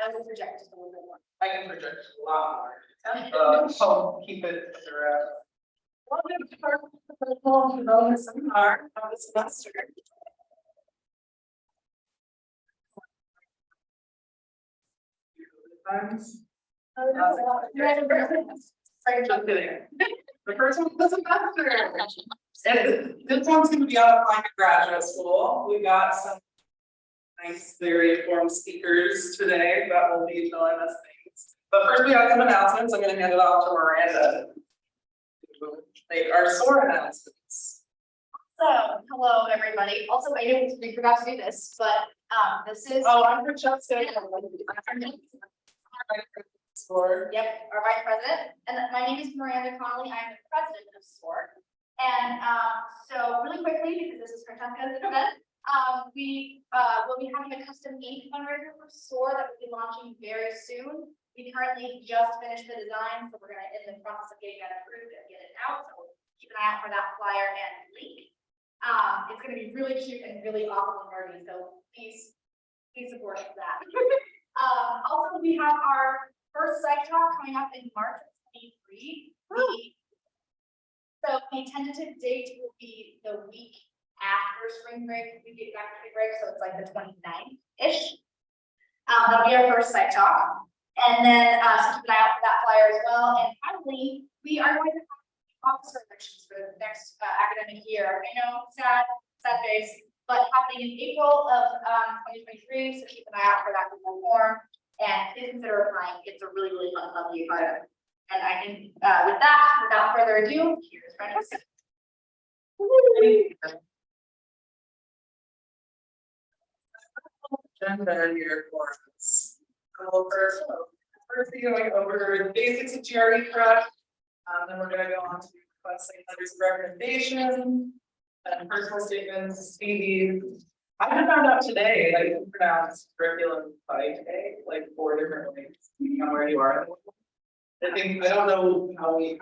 I will project just a little bit more. I can project a lot more. I'll keep it around. Welcome to our professional development seminar of the semester. Just kidding. The first one was a semester. And this one's going to be out of like a graduate school. We got some nice, very informed speakers today that will be telling us things. But first, we have some announcements. I'm going to hand it off to Miranda to make our SOAR announcements. So, hello, everybody. Also, we forgot to do this, but this is. Oh, I'm Francesca. SOAR. Yep, our vice president. And my name is Miranda Connelly. I'm the president of SOAR. And so really quickly, because this is Francesca's event, we will be having a custom ink fundraiser for SOAR that will be launching very soon. We currently just finished the design, so we're in the process of getting that approved and get it out. So keep an eye out for that flyer and link. It's going to be really cute and really awesome and nerdy. So please support that. Also, we have our first site talk coming up in March of 2023. So the tentative date will be the week after spring break. We get back to spring break, so it's like the 29th-ish. That'll be our first site talk. And then so keep an eye out for that flyer as well. And finally, we are going to have officer elections for the next academic year. I know, sad face, but happening in April of 2023. So keep an eye out for that form. And please consider applying. It's a really, really fun to be a part of. And I think with that, without further ado, here's Francesca. Agenda here for us. So first we're going over the basics of GRE prep. Then we're going to go on to requesting letters of recommendation and personal statements, CVs. I just found out today that you can pronounce curriculum vitae like 4 different ways, depending on where you are. I don't know how we.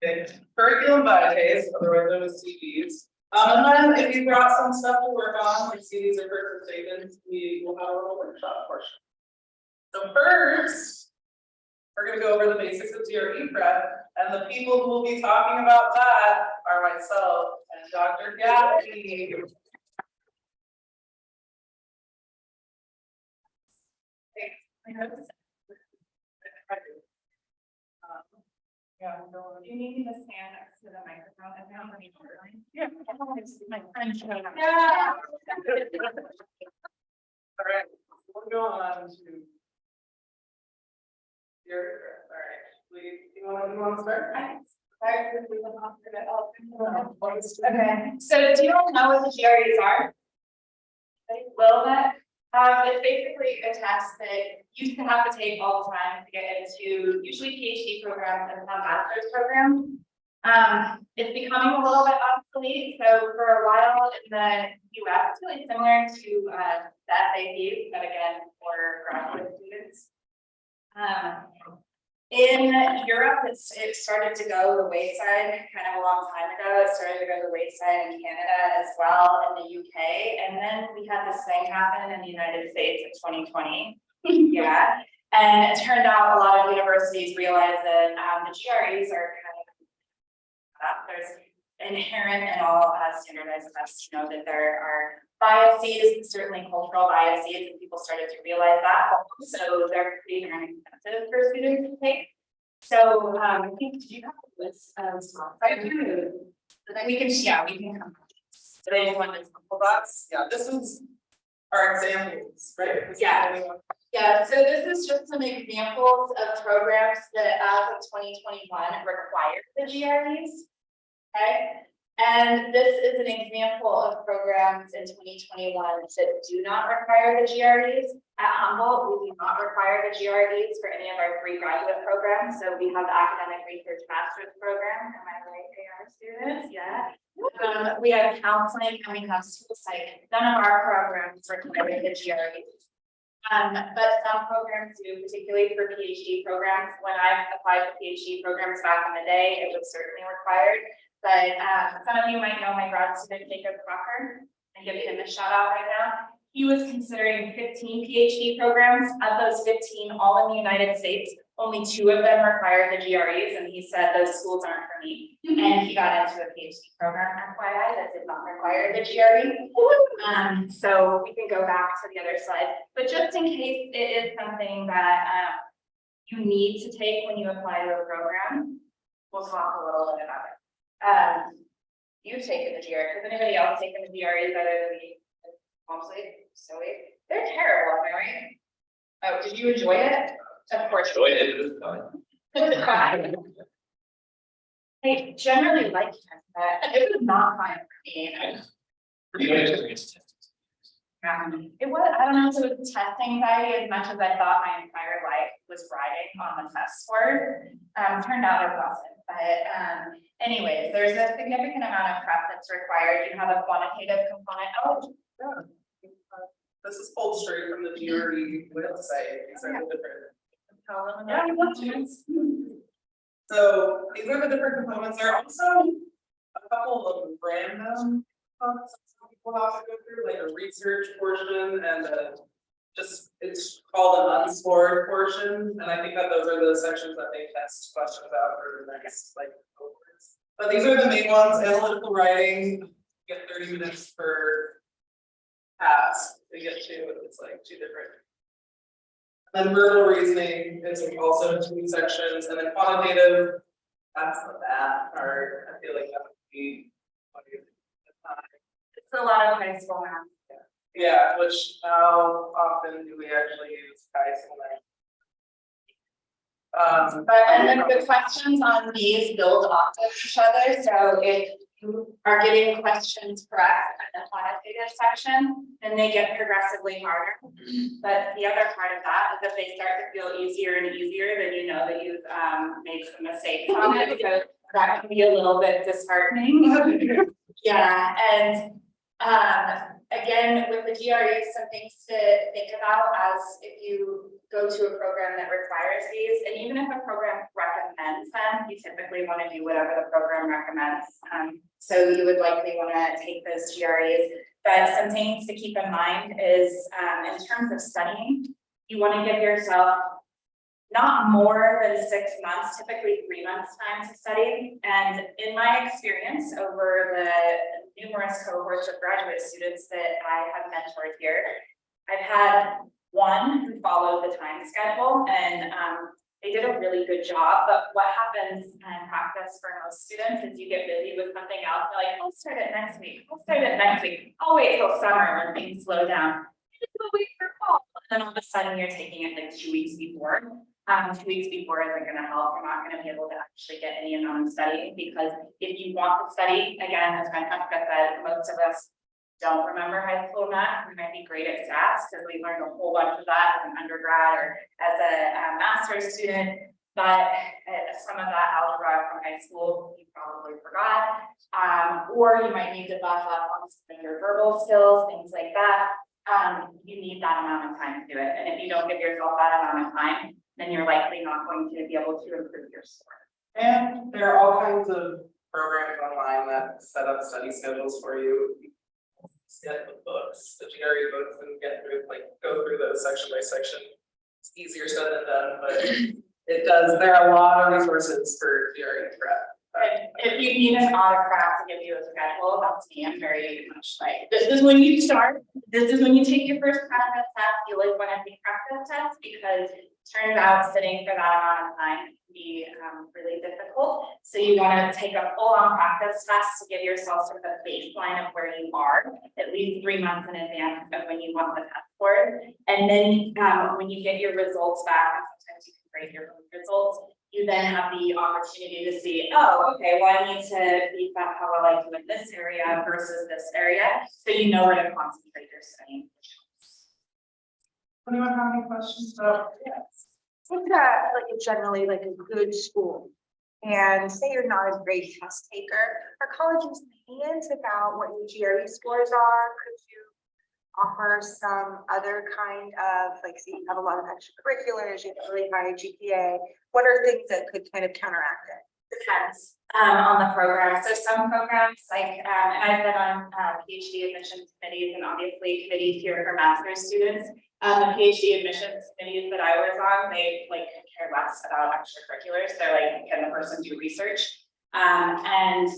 Okay. Curriculum vitae, otherwise known as CVs. And then if you've got some stuff to work on, like CVs or personal statements, we will have a little workshop portion. So first, we're going to go over the basics of GRE prep, and the people who will be talking about that are myself and Dr. Gaffney. Yeah, you need to stand next to the microphone and now let me yeah. my friend showed up. Yeah. All right, we'll go on to your. All right, you want to start? Okay, so do you all know what the GREs are? A little bit. It's basically a test that you used to have to take all the time to get into usually PhD programs and some master's programs. It's becoming a little bit obsolete. So for a while in the US, it's really similar to the SATs, but again for graduate students. In Europe, it started to go the wayside kind of a long time ago. It started to go the wayside in Canada as well, in the UK, and then we had this thing happen in the United States in 2020. Yeah, and it turned out a lot of universities realized that the GREs are kind of there's inherent in all standardized tests. You know that there are biases, certainly cultural biases, and people started to realize that. So they're pretty darn expensive for students to take. So I think, do you have a list of stuff? I do. We can come. So they want to couple dots. Yeah, this is our examples, right? Yeah, so this is just some examples of programs that as of 2021 required the GREs. Okay. And this is an example of programs in 2021 that do not require the GREs. At Humboldt, we do not require the GREs for any of our 3 graduate programs. So we have the Academic Research Master's Program. Am I right, AR students? Yeah. We have counseling and we have school psych. None of our programs require the GREs. But some programs do, particularly for PhD programs. When I applied for PhD programs back in the day, it was certainly required. But some of you might know my grad student, Jacob Crocker, and give him a shout out right now. he was considering 15 PhD programs. Of those 15, all in the United States, only 2 of them required the GREs, and he said those schools aren't for me. And he got into a PhD program, FYI, that did not require the GRE. So we can go back to the other slide, but just in case it is something that you need to take when you apply to a program, we'll talk a little bit about it. You've taken the GRE. Has anybody else taken the GREs other than me? Walmsley, they're terrible, am I right? Oh, did you enjoy it? Of course. Enjoyed it, it was fun. I generally like it, but it was not fun for me. You don't experience testing. It was, I don't know if it was test anxiety as much as I thought my entire life was riding on the test scores. Turned out it wasn't, but anyways, there's a significant amount of prep that's required. You have a quantitative component. Oh, Yeah. This is pulled straight from the GRE website. These are the different. yeah, you want to. So these are the different components. There are also a couple of random components that people have to go through, like a research portion and it's called an unscored portion. And I think that those are the sections that they test questions out for the next like cohorts. But these are the main ones. Analytical writing, you get 30 minutes per pass. You get 2, it's like 2 different. Then verbal reasoning is also 2 sections, and then quantitative, that's the bad part. I feel like that would be. It's a lot of high school math. Yeah, which how often do we actually use high school math? But and then the questions on these build off of each other. So if you are getting questions correct in the quantitative section, then they get progressively harder. But the other part of that is if they start to feel easier and easier, then you know that you've made some mistakes on it. So that can be a little bit disheartening. Yeah, and again, with the GREs, some things to think about as if you go to a program that requires these, and even if a program recommends them, you typically want to do whatever the program recommends. So you would likely want to take those GREs. But some things to keep in mind is in terms of studying, you want to give yourself not more than 6 months, typically 3 months time to study. And in my experience over the numerous cohorts of graduate students that I have mentored here, I've had one who followed the time schedule and they did a really good job. But what happens in practice for most students is you get busy with something else. They're like, I'll start it next week. I'll start it next week. I'll wait till summer when things slow down. We'll wait for fall. And then all of a sudden you're taking it like 2 weeks before. 2 weeks before isn't going to help. You're not going to be able to actually get any amount of studying, because if you want to study, again, as Francesca said, most of us don't remember high school math. We might be great at stats because we learned a whole bunch of that as an undergrad or as a master's student, but some of that algebra from high school you probably forgot, or you might need to buff up on some of your verbal skills, things like that. You need that amount of time to do it, and if you don't give yourself that amount of time, then you're likely not going to be able to improve your score. And there are all kinds of programs online that set up study schedules for you. Get the books, the GRE books, and get through, like, go through those section by section. It's easier said than done, but it does. There are a lot of resources for GRE prep. If you need an autocrat to give you a schedule, that's me. I'm very much like, this is when you start. This is when you take your first practice test. You like when I take practice tests, because it turns out sitting for that amount of time can be really difficult. So you want to take a full-on practice test to give yourself sort of a baseline of where you are, at least 3 months in advance of when you want the test score. And then when you get your results back, sometimes you can grade your own results. You then have the opportunity to see, oh, okay, well, I need to beef up how well I do in this area versus this area. So you know where to concentrate your studying. Anyone have any questions about? Yes. What's that like generally like a good school? And say you're not a great test taker, are colleges lenient about what your GRE scores are? Could you offer some other kind of, like, say you have a lot of extracurriculars, you have a really high GPA, what are things that could kind of counteract it? Depends on the program. So some programs like, and I've been on PhD admissions committees and obviously committees here for master's students. The PhD admissions committees that I was on, they like could care less about extracurriculars. They're like, can the person do research? And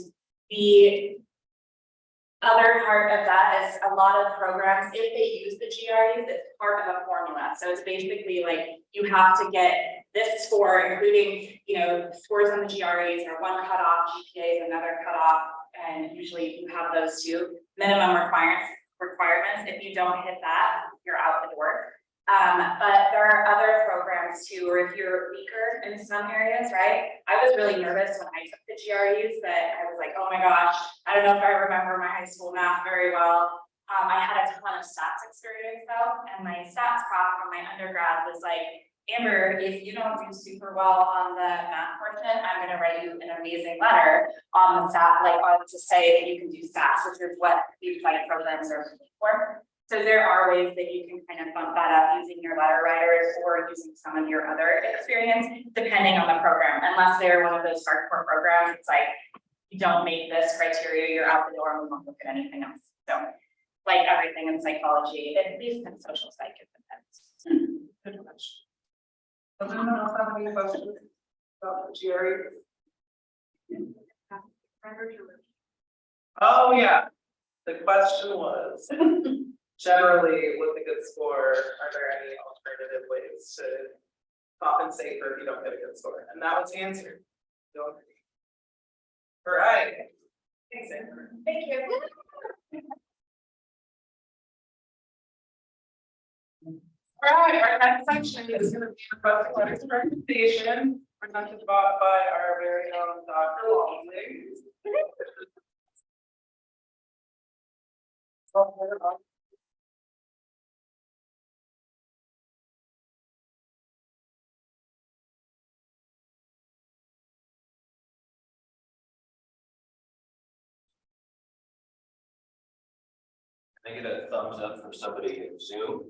the other part of that is a lot of programs, if they use the GREs, it's part of a formula. So it's basically like you have to get this score, including, you know, scores on the GREs are one cutoff, GPA is another cutoff, and usually you have those two minimum requirements. If you don't hit that, you're out the door. But there are other programs too, or if you're weaker in some areas, right? I was really nervous when I took the GREs that I was like, oh my gosh, I don't know if I remember my high school math very well. I had a ton of stats experience though, and my stats prof from my undergrad was like, Amber, if you don't do super well on the math portion, I'm gonna write you an amazing letter on the stat, like on to say that you can do stats, which is what these like programs are looking for. So there are ways that you can kind of bump that up using your letter writers or using some of your other experience, depending on the program. Unless they're one of those hardcore programs, it's like, you don't meet this criteria, you're out the door and we won't look at anything else. So like everything in psychology, at least in social psych, it depends. Good question. Does anyone else have any questions about the GRE? Oh, yeah. The question was, generally, with a good score, are there any alternative ways to compensate for if you don't get a good score? And that was the answer. Don't. All right. Thanks, Amber. Thank you. All right, our next section is going to be requesting letters of recommendation presented by our very own Dr. Walmsley. Can I get a thumbs up from somebody in Zoom?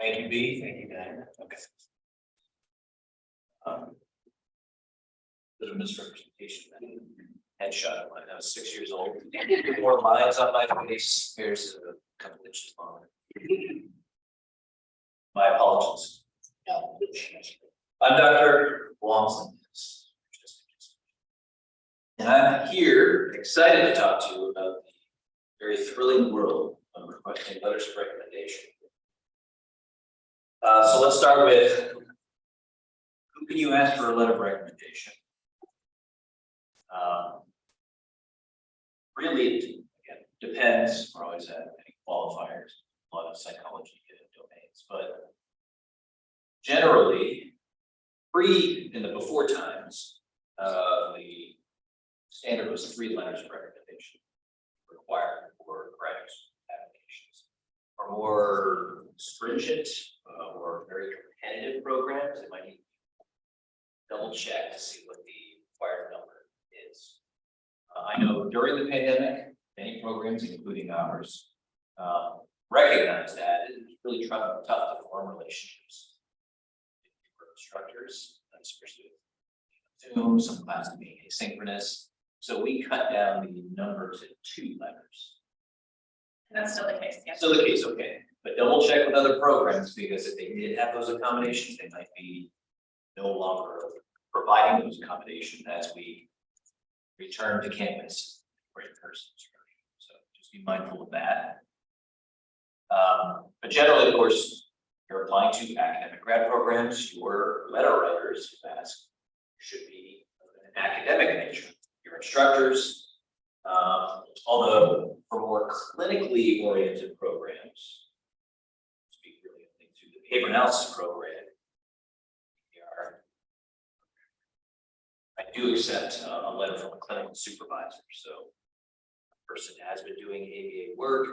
Thank you, B. Thank you, Diana. Okay. There's a misrepresentation. Headshot of mine. I was 6 years old. More lines on my face. Here's a couple inches long. My apologies. I'm Dr. Walmsley. And I'm here excited to talk to you about the very thrilling world of requesting letters of recommendation. So let's start with, who can you ask for a letter of recommendation? Really, again, depends. We're always at any qualifiers, a lot of psychology domains, but generally, in the before times, the standard was 3 letters of recommendation required for graduate applications. For more stringent or very competitive programs, it might need to double check to see what the required number is. I know during the pandemic, many programs, including ours, recognize that it's really tough to form relationships with instructors, especially with Zoom, some classes being asynchronous. So we cut down the number to 2 letters. That's still the case, yeah. Still the case, okay. But double check with other programs, because if they did have those accommodations, they might be no longer providing those accommodations as we return to campus for in-person instruction. So just be mindful of that. But generally, of course, you're applying to academic grad programs, your letter writers who ask should be of an academic nature. Your instructors, although for more clinically oriented programs, speak really to the behavior analysis program, I do accept a letter from a clinical supervisor. So a person has been doing ABA work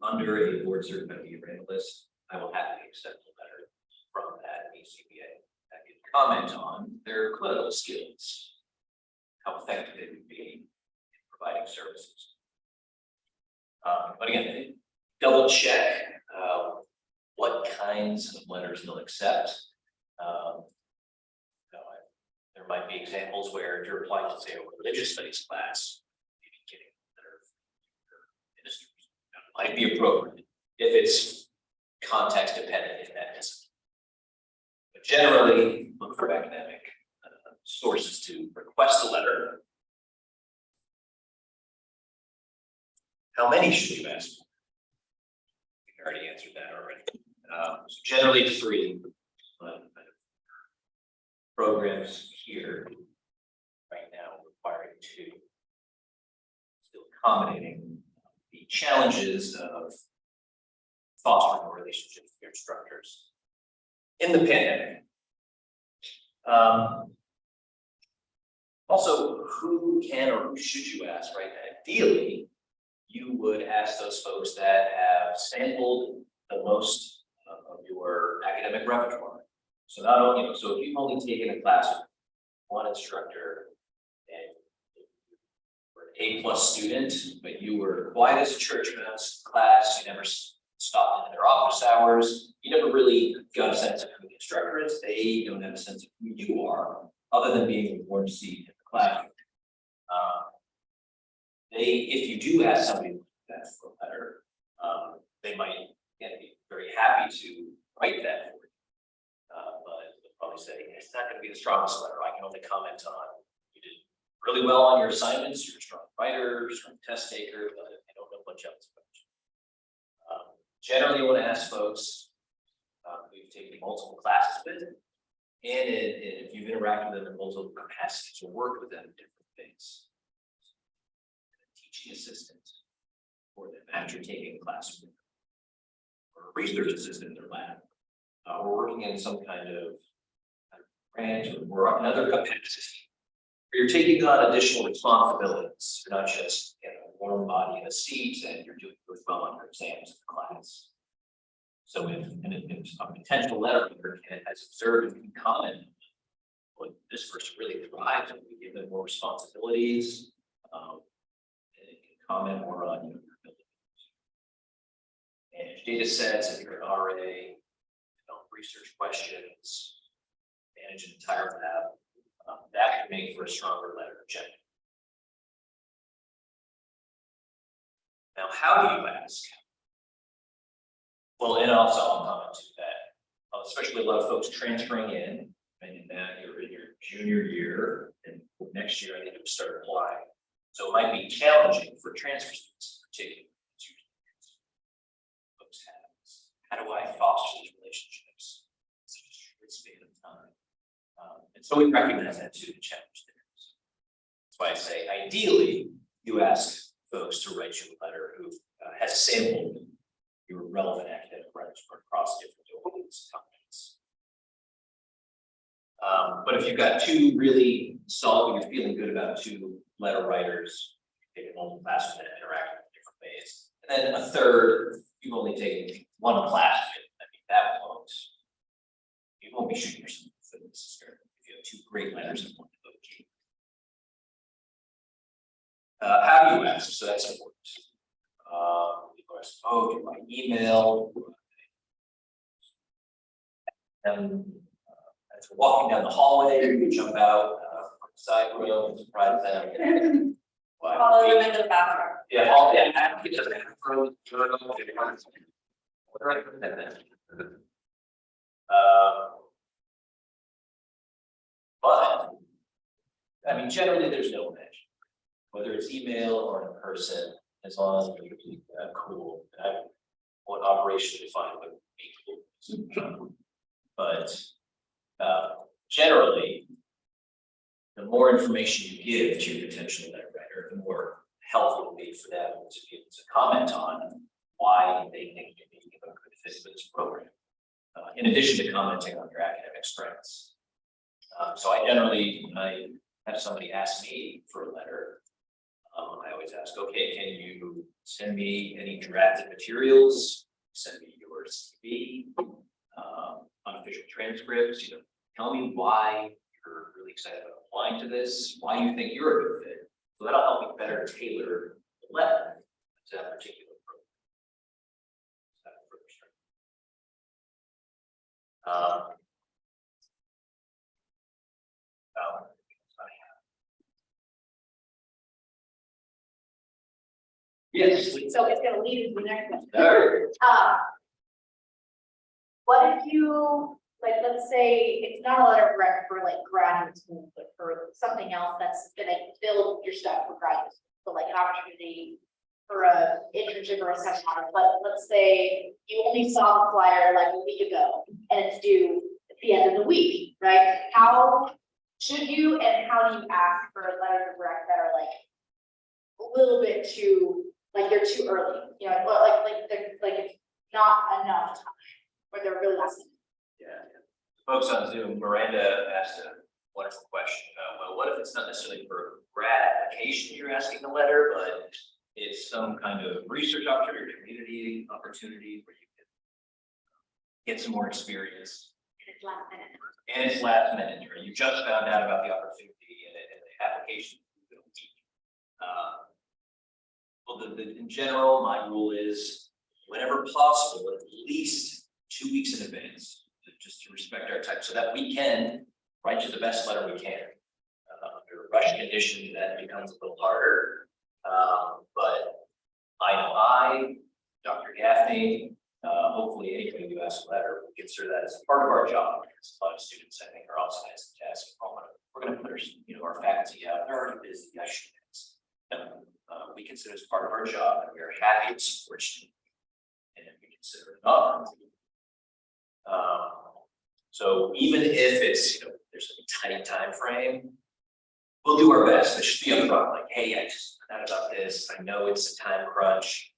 under a board certified behavior analyst. I will happily accept a letter from that ACBA that can comment on their clinical skills, how effective they would be in providing services. But again, double check what kinds of letters they'll accept. There might be examples where if you're applying to say a religious studies class, maybe getting a letter from your ministers. That might be appropriate if it's context dependent in that discipline. But generally, look for academic sources to request a letter. How many should you ask for? We already answered that already. So generally 3. Programs here right now requiring 2. Still accommodating the challenges of fostering a relationship with your instructors in the pandemic. Also, who can or who should you ask, right? Ideally, you would ask those folks that have sampled the most of your academic repertoire. So not only, so if you've only taken a class with one instructor and you were an A+ student, but you were quiet as a church mouse in class, you never stopped into their office hours, you never really got a sense of who the instructor is, they don't have a sense of who you are, other than being a warm seat in the classroom. If you do ask somebody that for a letter, they might be very happy to write that for you. But they'll probably say, it's not going to be the strongest letter. I can only comment on you did really well on your assignments, you're a strong writer, strong test taker, but I don't know much else about you. Generally, you want to ask folks who've taken multiple classes with, and if you've interacted with them in multiple capacities or worked with them in different things. Teaching assistant for them after taking a class with them, or a research assistant in their lab, or working in some kind of grant or another capacity where you're taking on additional responsibilities. You're not just a warm body in a seat and you're doing really well on your exams in the class. So if a potential letter writer has observed and can comment, well, this person really thrives and we give them more responsibilities. Comment more on your abilities. Manage data sets if you're an RA, develop research questions, manage an entire lab. That can make for a stronger letter generally. Now, how do you ask? Well, and also I'll comment to that, especially a lot of folks transferring in, and now you're in your junior year, and next year I think you'll start applying. So it might be challenging for transfer students, particularly. Folks have, how do I foster these relationships in such a short span of time? And so we recognize that too, the challenge there. That's why I say, ideally, you ask folks to write you a letter who has sampled your relevant academic repertoire across different domains. But if you've got 2 really solid, you're feeling good about 2 letter writers, you take multiple classes and interact in different ways. And then a third, you've only taken 1 class. I mean, that won't, you won't be shooting yourself in the foot necessarily if you have 2 great letters and 1 okay. How do you ask? So that's important. People ask, do my email. And as we're walking down the hallway, you jump out from the side room and surprise them. Follow them into the bathroom. Yeah, all the get to the bathroom, but I mean, generally, there's no match, whether it's email or in person, as long as you're cool. I want operation defined with be cool. But generally, the more information you give to your potential letter writer, the more helpful it will be for them to be able to comment on why they think you may be a good fit for this program. In addition to commenting on your academic strengths. So I generally, when I have somebody ask me for a letter, I always ask, okay, can you send me any drafted materials? Send me your CV, unofficial transcripts, tell me why you're really excited about applying to this, why you think you're a good fit. So that'll help me better tailor the letter to that particular program. Yes. So it's gonna lead into the next question. All right. What if you, like, let's say it's not a letter of rec for like graduate school, but for something else that's gonna build your stuff for graduate school, so like an opportunity for a internship or a seminar, but let's say you only saw the flyer like a week ago and it's due at the end of the week, right? How should you and how do you ask for letters of rec that are like a little bit too, like they're too early, you know, like they're like it's not enough time, or they're really last minute. Yeah. Folks on Zoom, Miranda asked a wonderful question. Well, what if it's not necessarily for a grad application you're asking the letter, but it's some kind of research opportunity or community opportunity where you can get some more experience. And it's last minute. And it's last minute, or you just found out about the opportunity and the application. Well, in general, my rule is whenever possible, at least 2 weeks in advance, just to respect our time, so that we can write you the best letter we can. Under rush conditions, that becomes a little harder. But I know Dr. Gaffney, hopefully anybody who asks a letter, will consider that as a part of our job. Because a lot of students, I think, are also has to ask, oh, we're going to put our, our faculty out. They're already busy. I should ask. No, we consider it as part of our job, and we are happy to support you. And we consider it an honor. So even if it's, there's a tight time frame, we'll do our best. It should be upfront, like, hey, I just found out about this. I know it's a time crunch.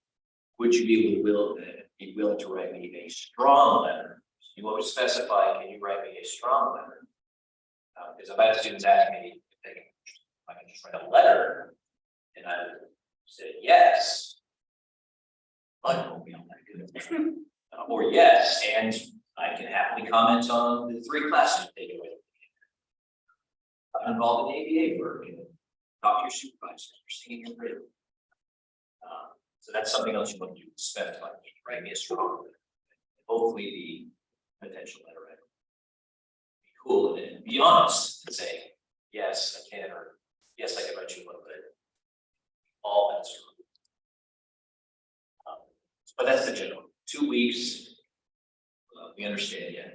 Would you be willing to write me a strong letter? You always specify, can you write me a strong letter? Because I've had students ask me if I can just write a letter, and I said yes, but it won't be all that good. Or yes, and I can happily comment on the 3 classes you've taken with me. I'm involved in ABA work and talk to your supervisors, you're singing in rhythm. So that's something else you want to do, specify, write me a strong letter. Hopefully the potential letter writer be cool and be honest and say, yes, I can, or yes, I can write you a little bit. All that's true. But that's the general. 2 weeks. We understand, yeah.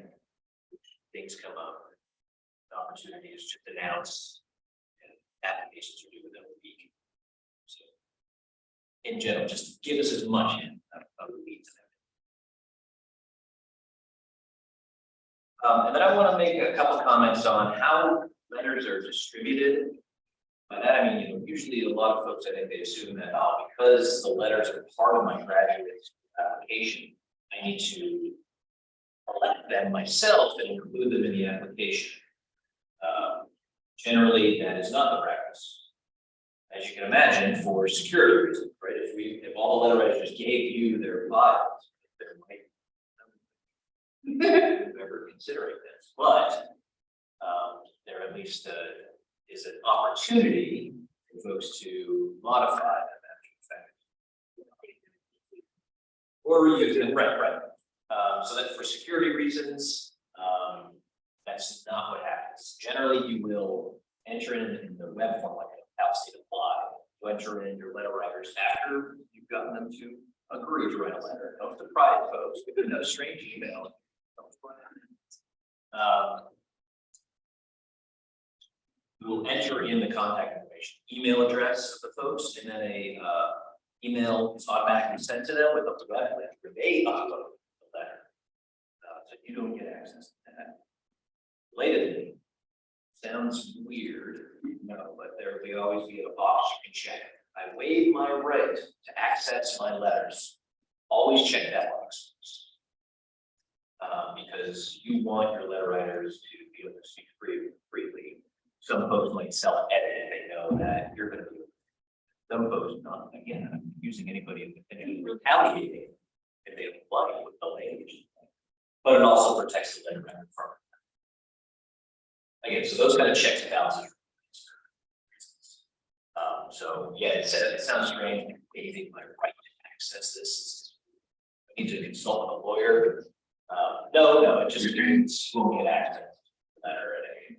Things come up. The opportunity is just announced. And applications are due within a week. So, in general, just give us as much of the lead to them. And then I want to make a couple comments on how letters are distributed. By that I mean, usually a lot of folks, I think they assume that because the letters are part of my graduate application, I need to elect them myself and include them in the application. Generally, that is not the practice. As you can imagine, for security reasons, right? If all the letter writers just gave you their files, there might ever considering this, but there at least is an opportunity for folks to modify them after the fact. Or reuse them, right. So that for security reasons, that's not what happens. Generally, you will enter in the web form like a Cal State apply. You enter in your letter writers after you've gotten them to agree to write a letter. Don't surprise folks with another strange email. We will enter in the contact information, email address of the folks, and then a email is automatically sent to them with a web link where they upload the letter. So you don't get access to that. Relatedly, sounds weird, no, but there will always be a box you can check. I waive my right to access my letters. Always check that box. Because you want your letter writers to be able to speak freely. Some folks might self-edit if they know that you're going to do it. Some folks not. Again, I'm using anybody potentially retaliating if they apply with the language. But it also protects the letter writer from again, so those kind of checks and balances. So yeah, it sounds strange. Waiving my right to access this. I need to consult with a lawyer. No, it just means we'll get access to that already.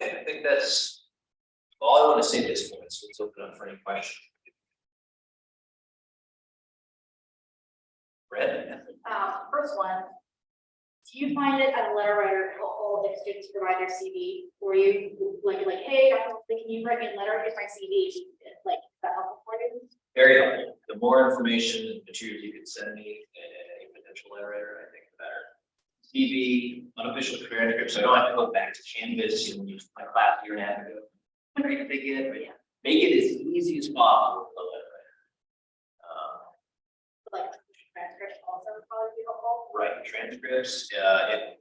Okay, I think that's all I want to say at this point, so let's open up for any questions. Brett? First one, do you find it as a letter writer helpful if students provide their CV? Or you like, hey, can you write me a letter, here's my CV, like, is that helpful for you? Very helpful. The more information and materials you can send me and any potential letter writer, I think the better. CV, unofficial transcript, so I don't have to go back to Canvas and use my class year and a half ago. Right, make it as easy as possible for the letter writer. Like, transcript also would probably be helpful. Right, transcripts,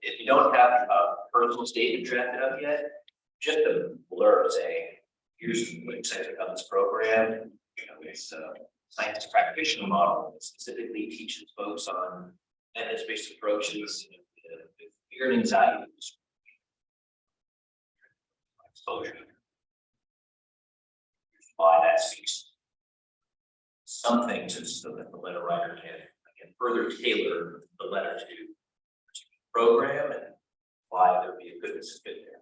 if you don't have a personal statement drafted up yet, just a blurb saying, here's what excited about this program. You know, it's a science practitioner model that specifically teaches folks on evidence-based approaches, with fear and anxiety. Exposure. Here's why that speaks. Something to so that the letter writer can further tailor the letter to the program and why there'd be a goodness fit there.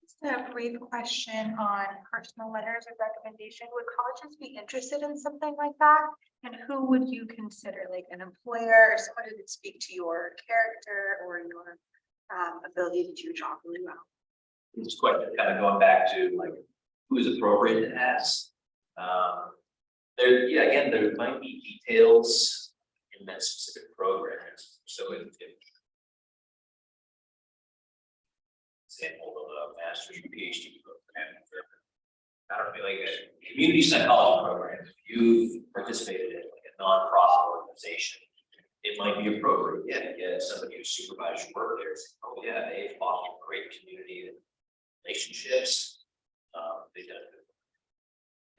Just a brief question on personal letters of recommendation. Would colleges be interested in something like that? And who would you consider, like an employer or someone who could speak to your character or your ability to do your job really well? This question kind of going back to like who is appropriate to ask. There might be details in that specific program. So if example of a master's or PhD program, I don't know, like a community psychology program, if you've participated in like a nonprofit organization, it might be appropriate, to get somebody who supervised your work there. Oh yeah, they've fostered great community relationships. They've done good.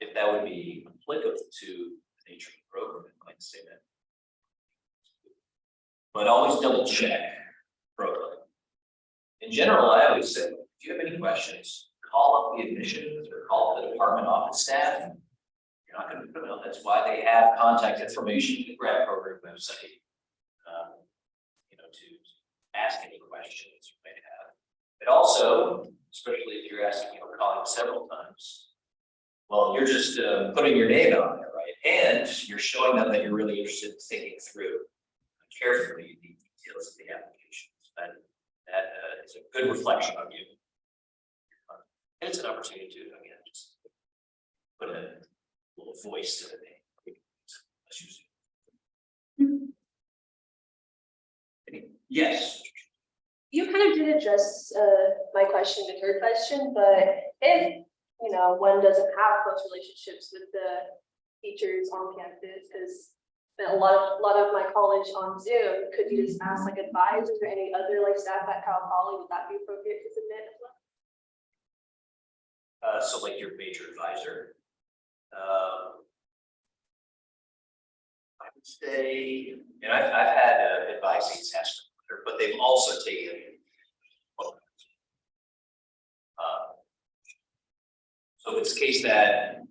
If that would be applicable to the nature of the program, I might say that. But always double check program. In general, I always say, if you have any questions, call up the admissions or call the department office staff. You're not going to put them out. That's why they have contact information in the grad program website. To ask any questions you may have. But also, especially if you're asking, calling several times. Well, you're just putting your name out there, right? And you're showing them that you're really interested in thinking through carefully the details of the applications. That is a good reflection of you. And it's an opportunity to, again, just put a little voice to the name. Yes. You kind of did address my question with your question, but if one doesn't have close relationships with the teachers on campus, because a lot of my college on Zoom, could you just ask like advisors or any other like staff at Cal Poly? Would that be appropriate to submit as well? So like your major advisor. I would say, and I've had advising tests, but they've also taken. So it's the case that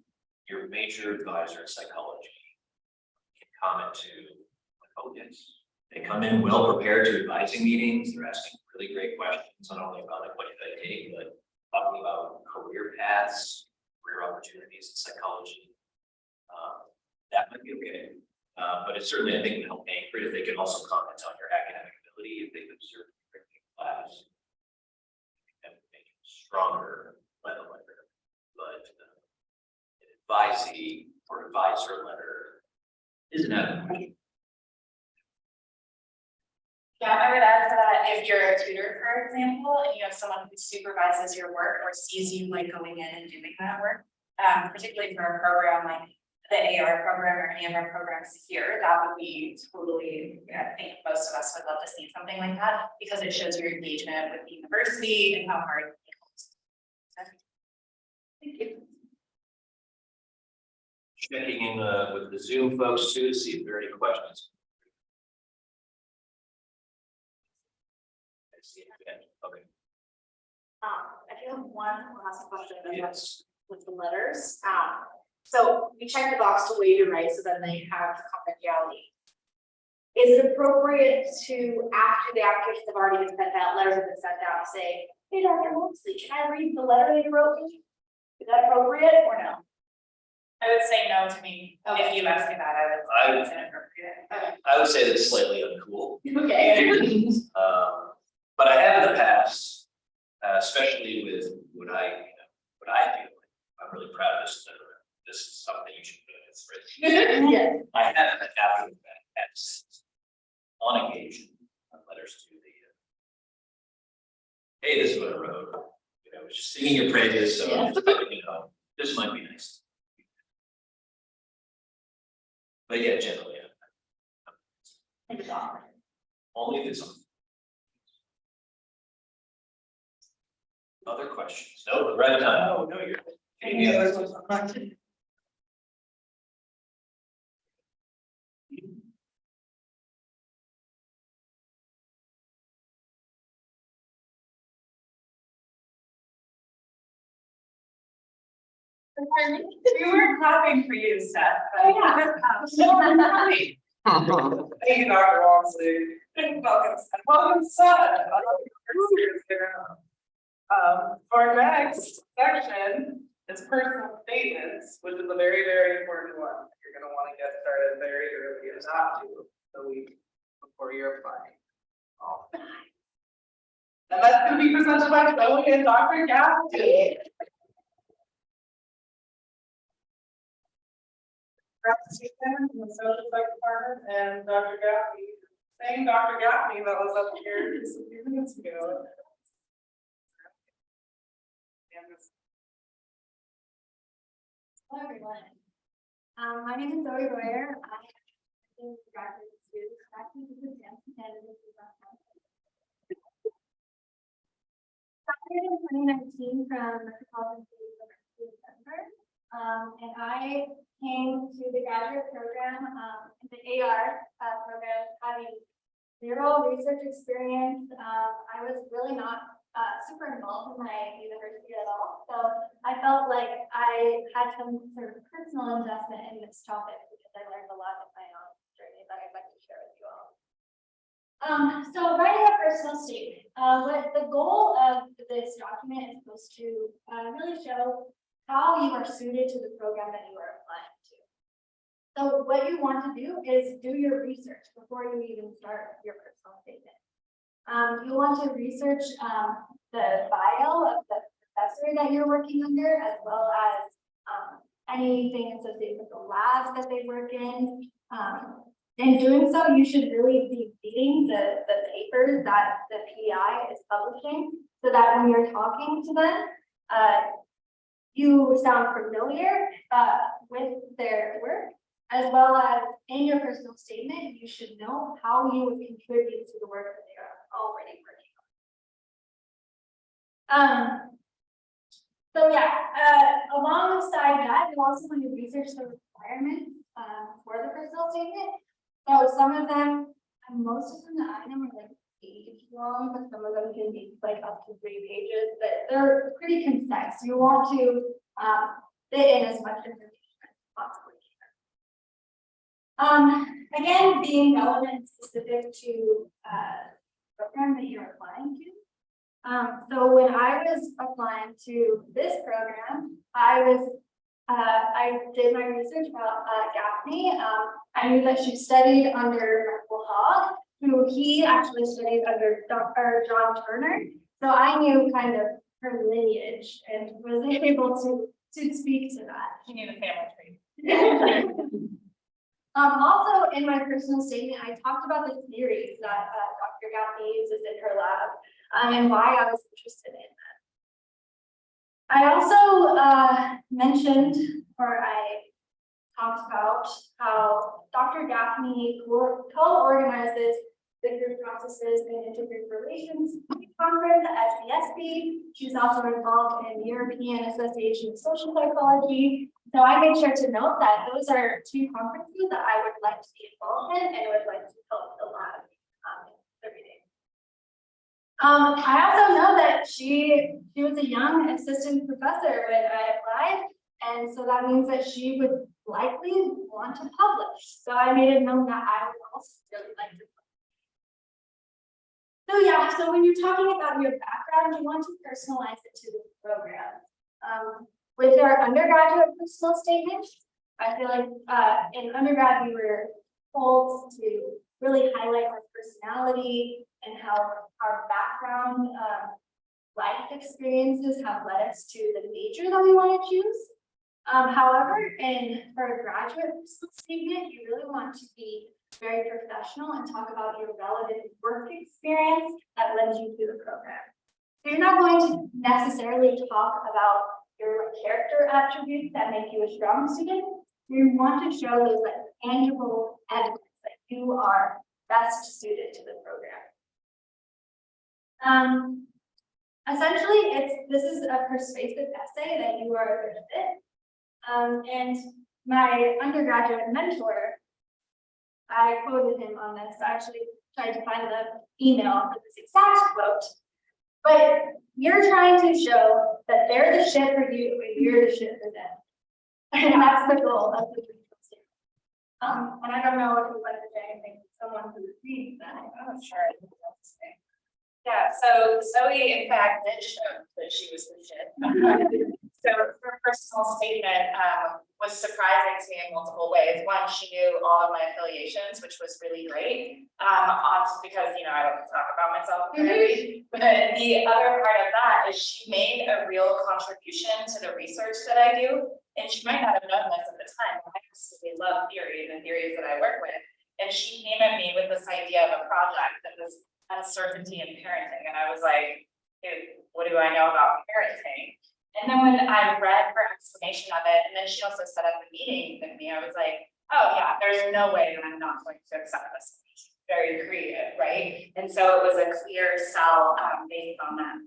your major advisor in psychology can comment to, oh yes, they come in well prepared to advising meetings. They're asking really great questions, not only about like what did I take, but talking about career paths, career opportunities in psychology. That might be okay. But it certainly, I think, would help anchor it if they can also comment on your academic ability, if they've observed your class. That would make it stronger letter. But an advisee or advisor letter isn't out of the question. Yeah, I would add to that, if you're a tutor, for example, and you have someone who supervises your work or sees you like going in and doing that work, particularly for a program like the AR program or any of our programs here, that would be totally, I think most of us would love to see something like that because it shows your engagement with the university and how hard it is. Thank you. Checking in with the Zoom folks too to see if there are any questions. I see it. Okay. I do have one last question. Yes. With the letters. So we check the box to waive your rights, so then they have confidentiality. Is it appropriate to, after the applications have already been sent out, letters have been sent out, say, hey, Dr. Walmsley, can I read the letter that you wrote me? Is that appropriate or no? I would say no to me, if you ask me that, I would say it's inappropriate. I would say that's slightly uncool. Okay. But I have in the past, especially with what I do, I'm really proud of this. This is something you should do. It's written. Yes. I have after the fact, had sent on occasion letters to the. Hey, this is what I wrote. Just singing your praises. So Yeah. just, this might be nice. But yeah, generally, only if it's on. Other questions? No, right on time. Oh, no, you're. Any others on that? We weren't clapping for you, Steph. Oh, yeah. Thank you, Dr. Walmsley. Welcome, Steph. Welcome, son. For our next section, is personal statements, which is a very, very important one. You're gonna want to get started very early and not do the week before you're applying. And that's gonna be presented by Connelly and Dr. Gaffney. Francesca from the social psych department and Dr. Gaffney, same Dr. Gaffney that was up here just a few minutes ago. Hello, everyone. My name is Zoe Royer. I am a graduate student acting as a dance candidate. Started in 2019 from Metropolitan University of Denver. And I came to the graduate program, in the AR program, having zero research experience. I was really not super involved in my university at all. So I felt like I had some sort of personal investment in this topic because I learned a lot of my own journey that I'd like to share with you all. So writing a personal statement. What the goal of this document is supposed to really show how you are suited to the program that you are applying to. So what you want to do is do your research before you even start your personal statement. You want to research the bio of the professor that you're working under, as well as anything associated with the labs that they work in. In doing so, you should really be reading the papers that the PI is publishing, so that when you're talking to them, you sound familiar with their work, as well as in your personal statement, you should know how you would contribute to the work that they are already working on. So yeah, alongside that, you also want to research the requirements for the personal statement. So some of them, most of them that I know are like page long, but some of them can be like up to 3 pages, but they're pretty concise. You want to fit in as much information as possible. Again, being relevant and specific to the program that you're applying to. So when I was applying to this program, I did my research about Gaffney. I knew that she studied under Michael Hogg, who he actually studied under Dr. John Turner. So I knew kind of her lineage and was able to speak to that. You need a family tree. Also, in my personal statement, I talked about the theories that Dr. Gaffney uses in her lab and why I was interested in that. I also mentioned, or I talked about how Dr. Gaffney co-organizes the group processes and intergroup relations conference at SBSB. She's also involved in the European Association of Social Psychology. So I made sure to note that those are 2 conferences that I would like to be involved in and would like to help the lab every day. I also know that she was a young assistant professor when I applied, And so that means that she would likely want to publish. So I made it known that I would also really like to. So yeah, so when you're talking about your background, you want to personalize it to the program. With our undergraduate personal statements, I feel like in undergrad we were told to really highlight our personality and how our background life experiences have led us to the major that we want to choose. However, for a graduate personal statement, you really want to be very professional and talk about your relevant work experience that led you to the program. So you're not going to necessarily talk about your character attributes that make you a strong student. You want to show those like tangible evidence that you are best suited to the program. Essentially, this is a persuasive essay that you are a good fit. And my undergraduate mentor, I quoted him on this. I actually tried to find the email for this exact quote. But you're trying to show that they're the shit for you and you're the shit for them. And that's the goal of the and I don't know if you want to say anything to someone who reads that. Oh, sure. Yeah, so Zoe, in fact, did show that she was the shit. So her personal statement was surprising to me in multiple ways. One, she knew all of my affiliations, which was really great. Also because, you know, I don't talk about myself clearly. But the other part of that is she made a real contribution to the research that I do. And she might not have known this at the time. I absolutely love theory and the theories that I work with. And she came at me with this idea of a project that was uncertainty in parenting. And I was like, dude, what do I know about parenting? And then when I read her explanation of it, and then she also set up a meeting with me, I was like, oh yeah, there's no way that I'm not going to accept this. She's very creative, right? And so it was a clear sell based on that.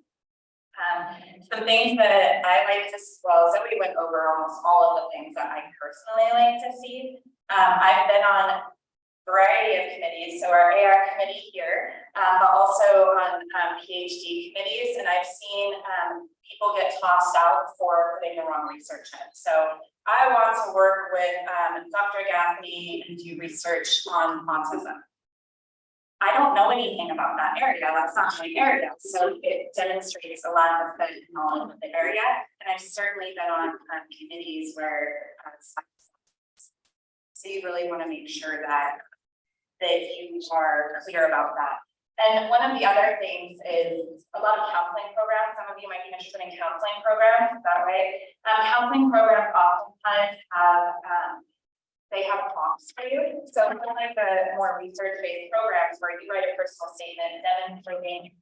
Some things that I like to, well, Zoe went over almost all of the things that I personally like to see. I've been on variety of committees, so our AR committee here, but also on PhD committees, and I've seen people get tossed out for putting the wrong research in. So I want to work with Dr. Gaffney and do research on autism. I don't know anything about that area, that's not my area, so it demonstrates a lack of knowledge of the area, and I've certainly been on committees where so you really want to make sure that you are clear about that. And one of the other things is a lot of counseling programs. Some of you might be interested in counseling programs, is that right? Counseling programs oftentimes have they have prompts for you. So unlike the more research-based programs where you write a personal statement demonstrating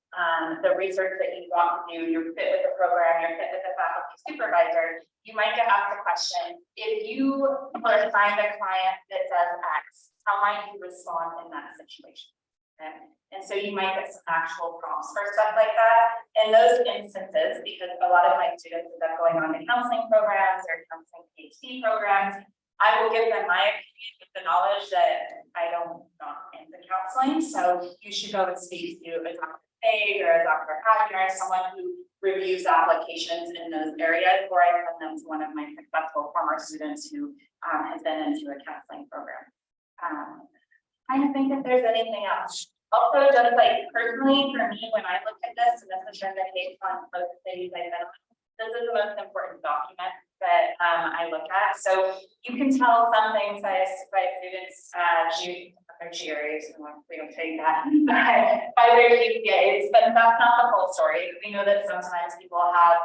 the research that you want to do, you're fit with the program, you're fit with the faculty supervisor, you might get asked the question, if you were assigned a client that does X, how might you respond in that situation? Okay. And so you might get some actual prompts for stuff like that. In those instances, because a lot of my students end up going on to counseling programs or counseling PhD programs, I will give them my opinion with the knowledge that I don't not into counseling. So you should go and speak to a Dr. Cathay or a Dr. Cathay or someone who reviews applications in those areas, or I send them to one of my successful former students who has been into a counseling program. I don't think that there's anything else. Also, just like personally for me, when I look at this, and this is been the case on most cities I've been on, this is the most important document that I look at. So you can tell some things by students, their GREs, we don't take that, by their GPAs, but that's not the whole story. We know that sometimes people have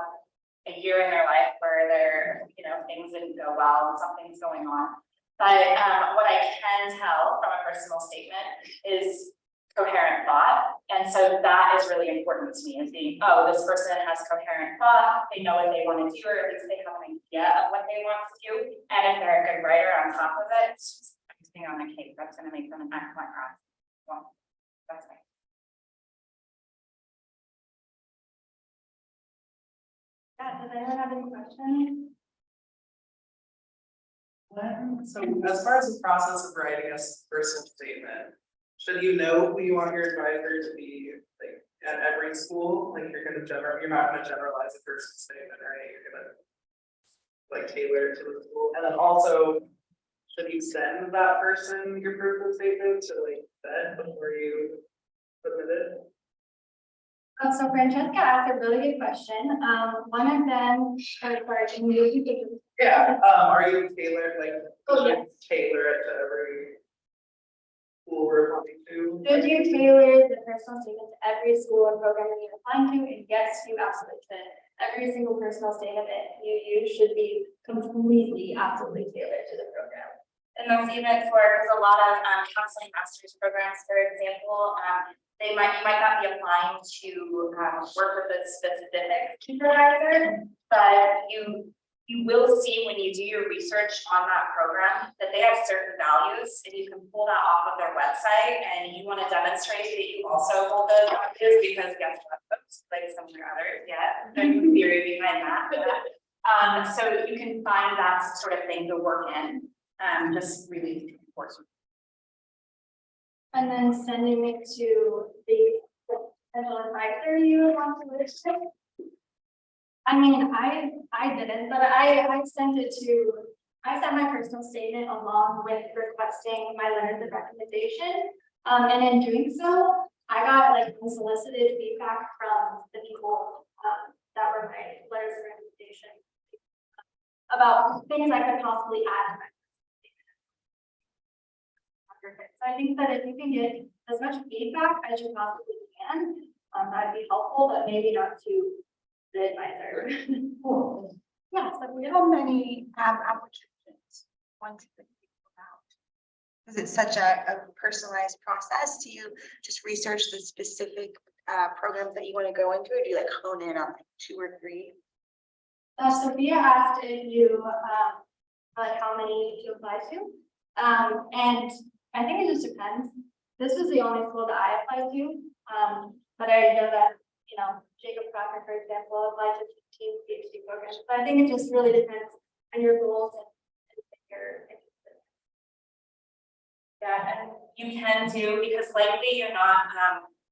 a year in their life where they're, things didn't go well and something's going on. But what I can tell from a personal statement is coherent thought. And so that is really important to me, is being, oh, this person has coherent thought, they know what they want to do, or at least they have an idea of what they want to do. And if they're a good writer on top of it, it's just icing on the cake. That's going to make them an excellent writer. Well, that's me. Yeah, does anyone have any questions? So as far as the process of writing a personal statement, should you know who you want your advisor to be, like at every school? Like you're not gonna generalize a personal statement, right? You're gonna like tailored to the school, and then also. Should you send that person your personal statement to like vet before you submit it? So Francesca asked a really good question. One of them, sorry, can you repeat it? Yeah, are you tailored, like, Oh, should you tailor it to every school we're applying to? Should you tailor the personal statement to every school and program that you're applying to? And yes, you absolutely should. Every single personal statement that you use should be completely, absolutely tailored to the program. And that's even for, because a lot of counseling master's programs, for example, you might not be applying to work with a specific supervisor, but you will see when you do your research on that program that they have certain values, and you can pull that off of their website, and you want to demonstrate that you also hold those values, because guess what, folks, like some of your others, yeah, there's a theory behind that. So you can find that sort of thing to work in. Just really important. And then sending it to the potential advisor you would want to list it. I mean, I didn't, but I sent my personal statement along with requesting my letters of recommendation. And in doing so, I got like unsolicited feedback from the people that were my letters of recommendation about things I could possibly add to my. So I think that if you can get as much feedback as you possibly can, that'd be helpful, but maybe not to the advisor. Cool. Yeah, so we How many applications once you put people out? Is it such a personalized process? Do you just research the specific programs that you want to go into, or do you like hone in on like 2 or 3? Sophia asked if you like how many to apply to, and I think it just depends. This was the only school that I applied to, but I know that, you know, Jacob Crocker, for example, applied to 15 PhD programs. But I think it just really depends on your goals and your interests. Yeah, and you can do, because likely you're not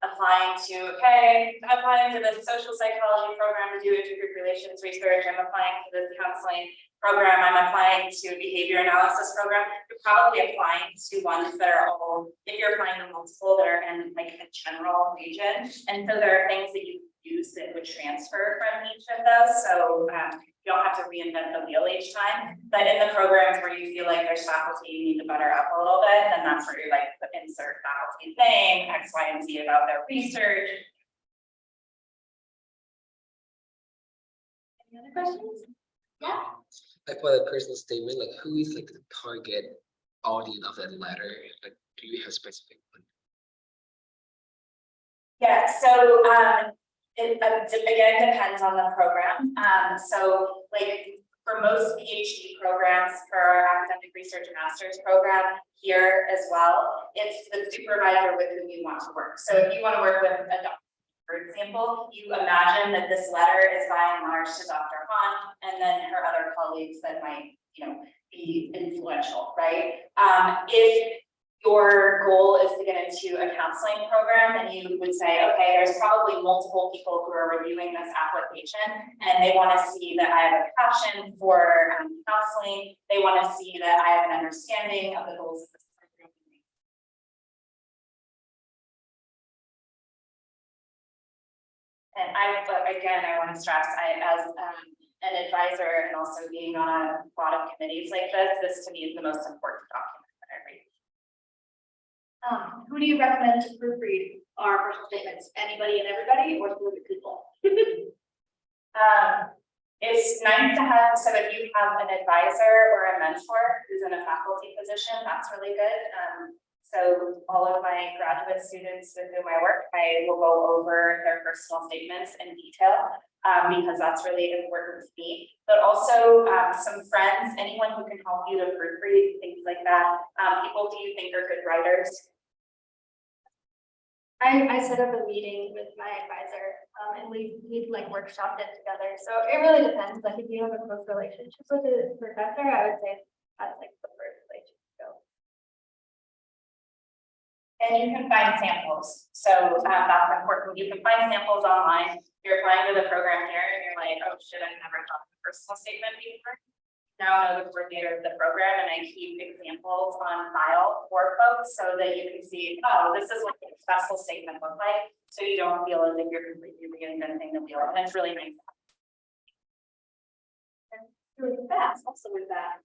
applying to, okay, I'm applying to the social psychology program to do intergroup relations research, I'm applying to this counseling program, I'm applying to behavior analysis program. You're probably applying to ones that are all, if you're applying to multiple, that are in like a general region. And so there are things that you use that would transfer from each of those. So you don't have to reinvent the wheel each time. But in the programs where you feel like there's faculty you need to butter up a little bit, then that's where you like insert faculty thing, X, Y, and Z about their research. Any other questions? Yeah. Like for the personal statement, like who is like the target audience of that letter? Like, do you have specific one? Yeah, so it again depends on the program. So like for most PhD programs, for our academic research master's program here as well, it's the supervisor with whom you want to work. So if you want to work with a doctor, for example, you imagine that this letter is by and large to Dr. Han and then her other colleagues that might, you know, be influential, right? If your goal is to get into a counseling program, then you would say, okay, there's probably multiple people who are reviewing this application and they want to see that I have a passion for counseling. They want to see that I have an understanding of the goals of this program. And I want to stress, as an advisor and also being on a lot of committees like this to me is the most important document that I read. Who do you recommend to proofread our personal statements? Anybody and everybody, or specific people? It's nice to have, so if you have an advisor or a mentor who's in a faculty position, that's really good. So all of my graduate students with whom I work, I will go over their personal statements in detail because that's really important to me. But also some friends, anyone who can help you to proofread, things like that. People who you think are good writers. I set up a meeting with my advisor, and we like workshopped it together. So it really depends. Like if you have a close relationship with a professor, I would say that's like the first place to go. And you can find samples. So that's important. You can find samples online. You're applying to the program here and you're like, oh shit, I've never done a personal statement before. now know the coordinator of the program, and I keep examples on file for folks so that you can see, oh, this is what the successful statement looks like. So you don't feel as if you're completely reinventing the wheel, and it's really nice. Really fast also with that.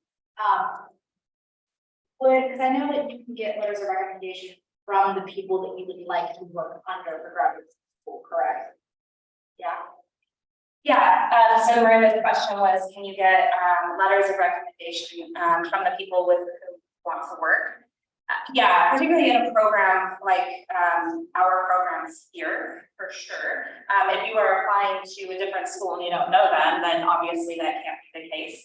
Because I know that you can get letters of recommendation from the people that you would like to work under the graduate school, correct? Yeah. Yeah, so Miranda's question was, can you get letters of recommendation from the people with who want to work? Yeah, particularly in a program like our programs here, for sure. If you are applying to a different school and you don't know them, then obviously that can't be the case.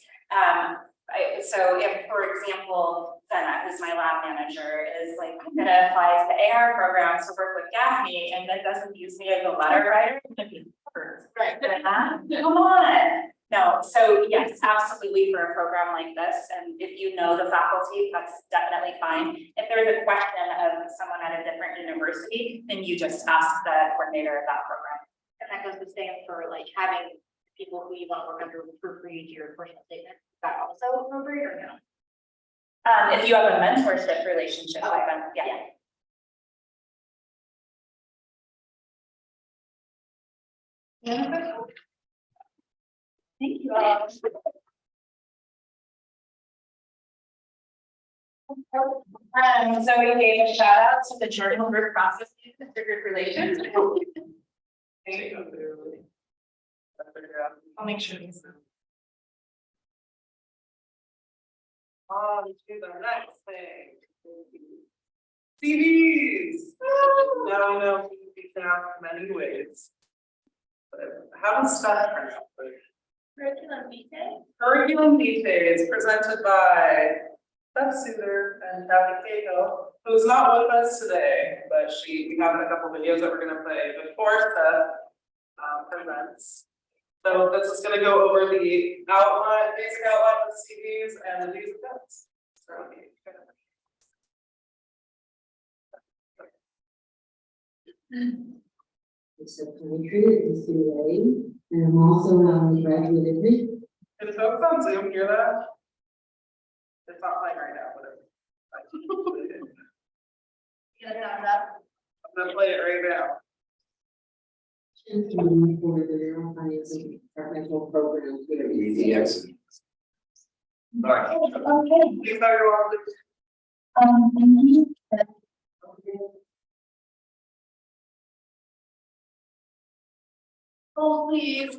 So if, for example, Senna, who's my lab manager, is like, I'm gonna apply to the AR programs to work with Gaffney, and then doesn't use me as a letter writer, I'm gonna be right, come on. No, so yes, absolutely for a program like this, and if you know the faculty, that's definitely fine. If there's a question of someone at a different university, then you just ask the coordinator of that program. And that goes the same for like having people who you want to work under proofread your personal statement. Is that also appropriate or no? If you have a mentorship relationship with them, yeah. Thank you. So we gave a shout out to the journal group process and group relations. I'll make sure these. On to the next thing. CVs. Now we know CVs can have many ways. But how does stuff turn out? Curriculum vitae. Curriculum vitae is presented by Prof. Souter and Cahill, who's not with us today, but we have a couple videos that we're gonna play before Steph presents. So this is gonna go over the outline, basic outline of the CVs and the do's and don'ts. It's a country, it's CA, and I'm also on the graduate admission. Can the folks on Zoom hear that? It's not playing right now, but Get a thumbs up. I'm gonna play it right now. Champion for the neuroscience and technical program here. Yes. All right. Okay. Please, everyone. Oh, please.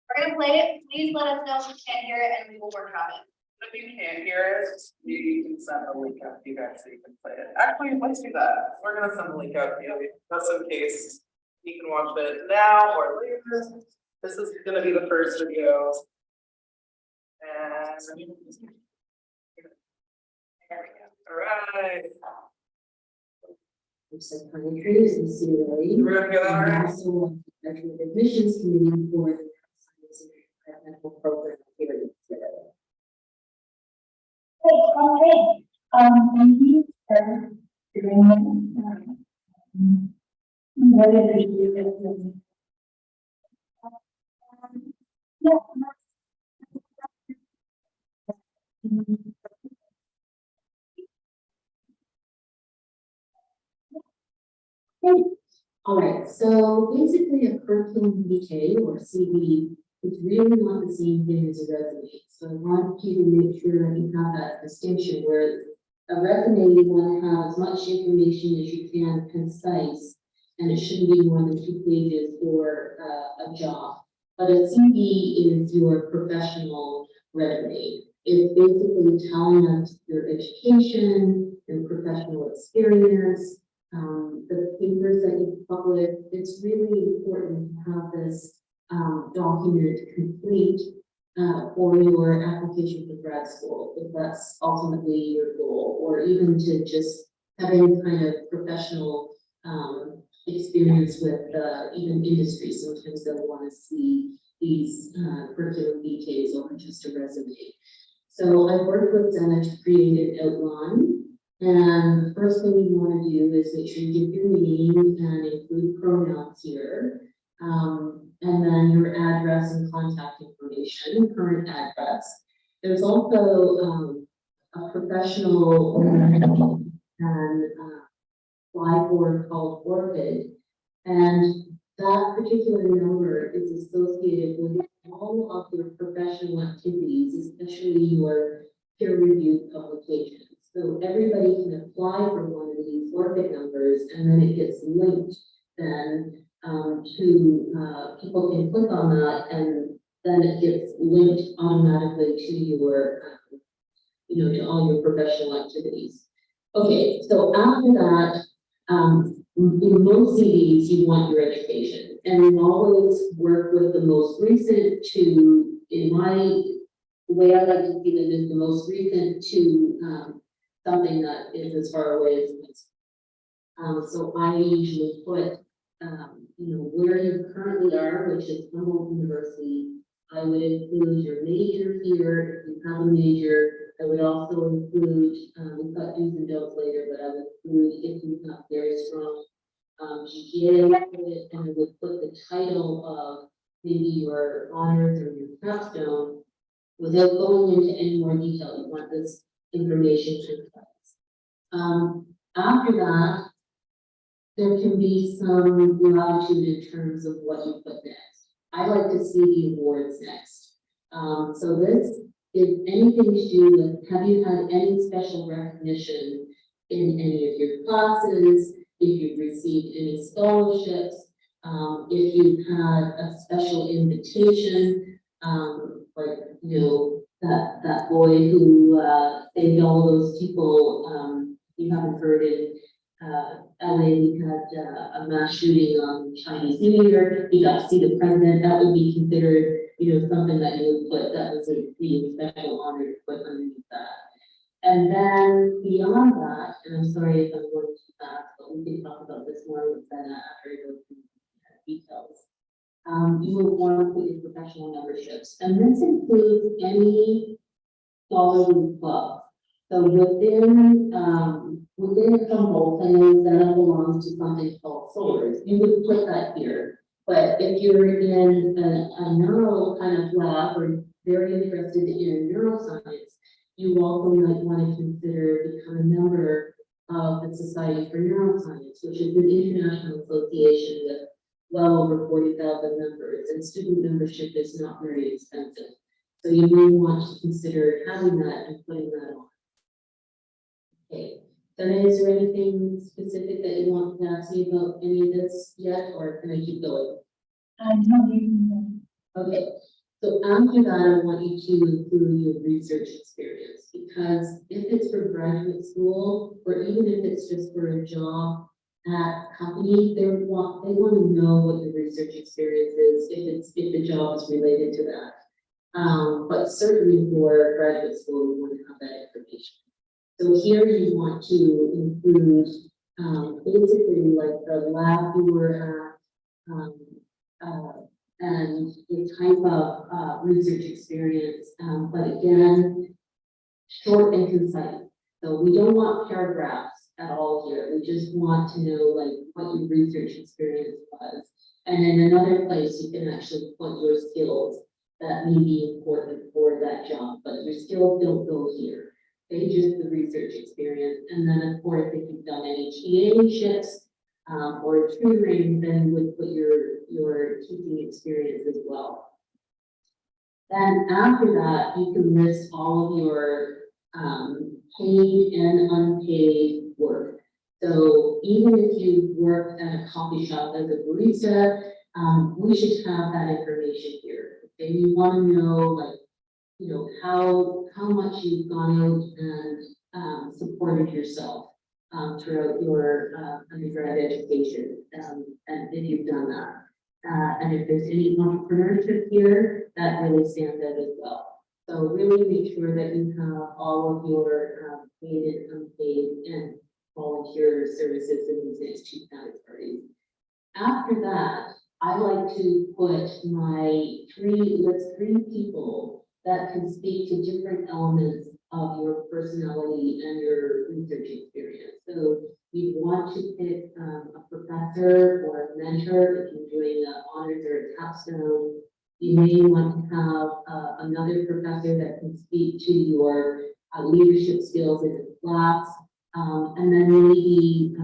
We're gonna play it. Please let us know if you can't hear it and we will work on it. If you can't hear it, you can send a link out to you guys so you can play it. Actually, let's do that. We're gonna send a link out to you, just in case you can watch it now or later. This is gonna be the first video. And there we go. All right. It's a country, it's the CA. We're gonna get that And right. also on the graduate admissions committee for the neuroscience and technical program here. Okay. Thank you for doing that. What did you do? Yeah. All right, so basically a curriculum vitae or CV is really not the same thing as a resume. So I want you to make sure that you have that distinction where a resume you want to have as much information as you can, concise, and it shouldn't be more than 2 pages for a job. But a CV is your professional resume. It's basically telling us your education, your professional experience, the papers that you publish. It's really important to have this document complete for your application for grad school, if that's ultimately your goal, or even to just have any kind of professional experience with even industry. Sometimes they'll want to see these curriculum details over just a resume. So I worked with Dana to create an outline. And the first thing you want to do is make sure you give your name and include pronouns here. And then your address and contact information, current address. There's also a professional and whiteboard called Orbit. And that particular number is associated with all of your professional activities, especially your peer-reviewed publications. So everybody can apply for one of these Orbit numbers, and then it gets linked then to people can click on that, and then it gets linked automatically to your, to all your professional activities. Okay, so after that, in most CVs, you want your education, and you always work with the most recent to, in my way I like to see them is the most recent to something that is as far away as possible. So I usually put, where you currently are, which is Humboldt University. I would include your major here, if you have a major. I would also include, we've got do's and don'ts later, but I would include if you have very strong GPA, and I would put the title of maybe your honors or your capstone without going into any more detail. You want this information to after that, there can be some latitude in terms of what you put next. I like to see the awards next. So this is anything to do with, have you had any special recognition in any of your classes, if you've received any scholarships, if you've had a special invitation, like, that boy who saved all those people, you haven't heard it. LA, we had a mass shooting on Chinese New Year. You got to see the president. That would be considered, something that you would put, that was a special honor to put underneath that. And then beyond that, and I'm sorry if I'm going too fast, but we can talk about this more with Senna after I go through details. You will want to put your professional memberships, and this includes any scholarly club. So within Humboldt, I know that belongs to something called SOAR. You would put that here. But if you're in a neuro kind of lab or very interested in neuroscience, you also might want to consider becoming a member of the Society for Neuroscience, which is an international association with well over 40,000 members, and student membership is not very expensive. So you may want to consider having that and putting that on. Okay, then is there anything specific that you want to ask me about any of this yet, or can I keep going? No. Okay, so after that, I want you to include your research experience, because if it's for graduate school, or even if it's just for a job at company, they want to know what your research experience is, if the job is related to that. But certainly for graduate school, you want to have that information. So here you want to include basically like the lab you were at, and the type of research experience, but again, short and concise. So we don't want paragraphs at all here. We just want to know like what your research experience was. And in another place, you can actually put your skills that may be important for that job, but your skills don't go here. They just the research experience. And then of course, if you've done any TA or tutoring, then you would put your teaching experience as well. Then after that, you can list all of your paid and unpaid work. So even if you worked at a coffee shop as a barista, we should have that information here. And you want to know, like, how much you've gone out and supported yourself throughout your undergrad education, and if you've done that. And if there's any entrepreneurship here, that really stands out as well. So really make sure that you have all of your paid and unpaid and volunteer services in these next two categories. After that, I like to put my three people that can speak to different elements of your personality and your research experience. So you want to pick a professor or a mentor if you're doing an honors or a capstone. You may want to have another professor that can speak to your leadership skills in the class. And then maybe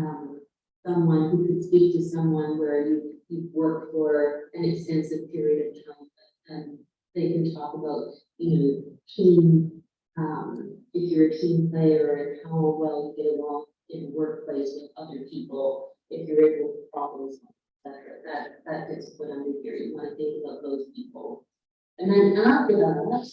someone who could speak to someone where you've worked for an extensive period of time, and they can talk about, team, if you're a team player and how well you get along in the workplace with other people, if you're able to problem solve, etc. That gets put under here. You want to think about those people. And then after that,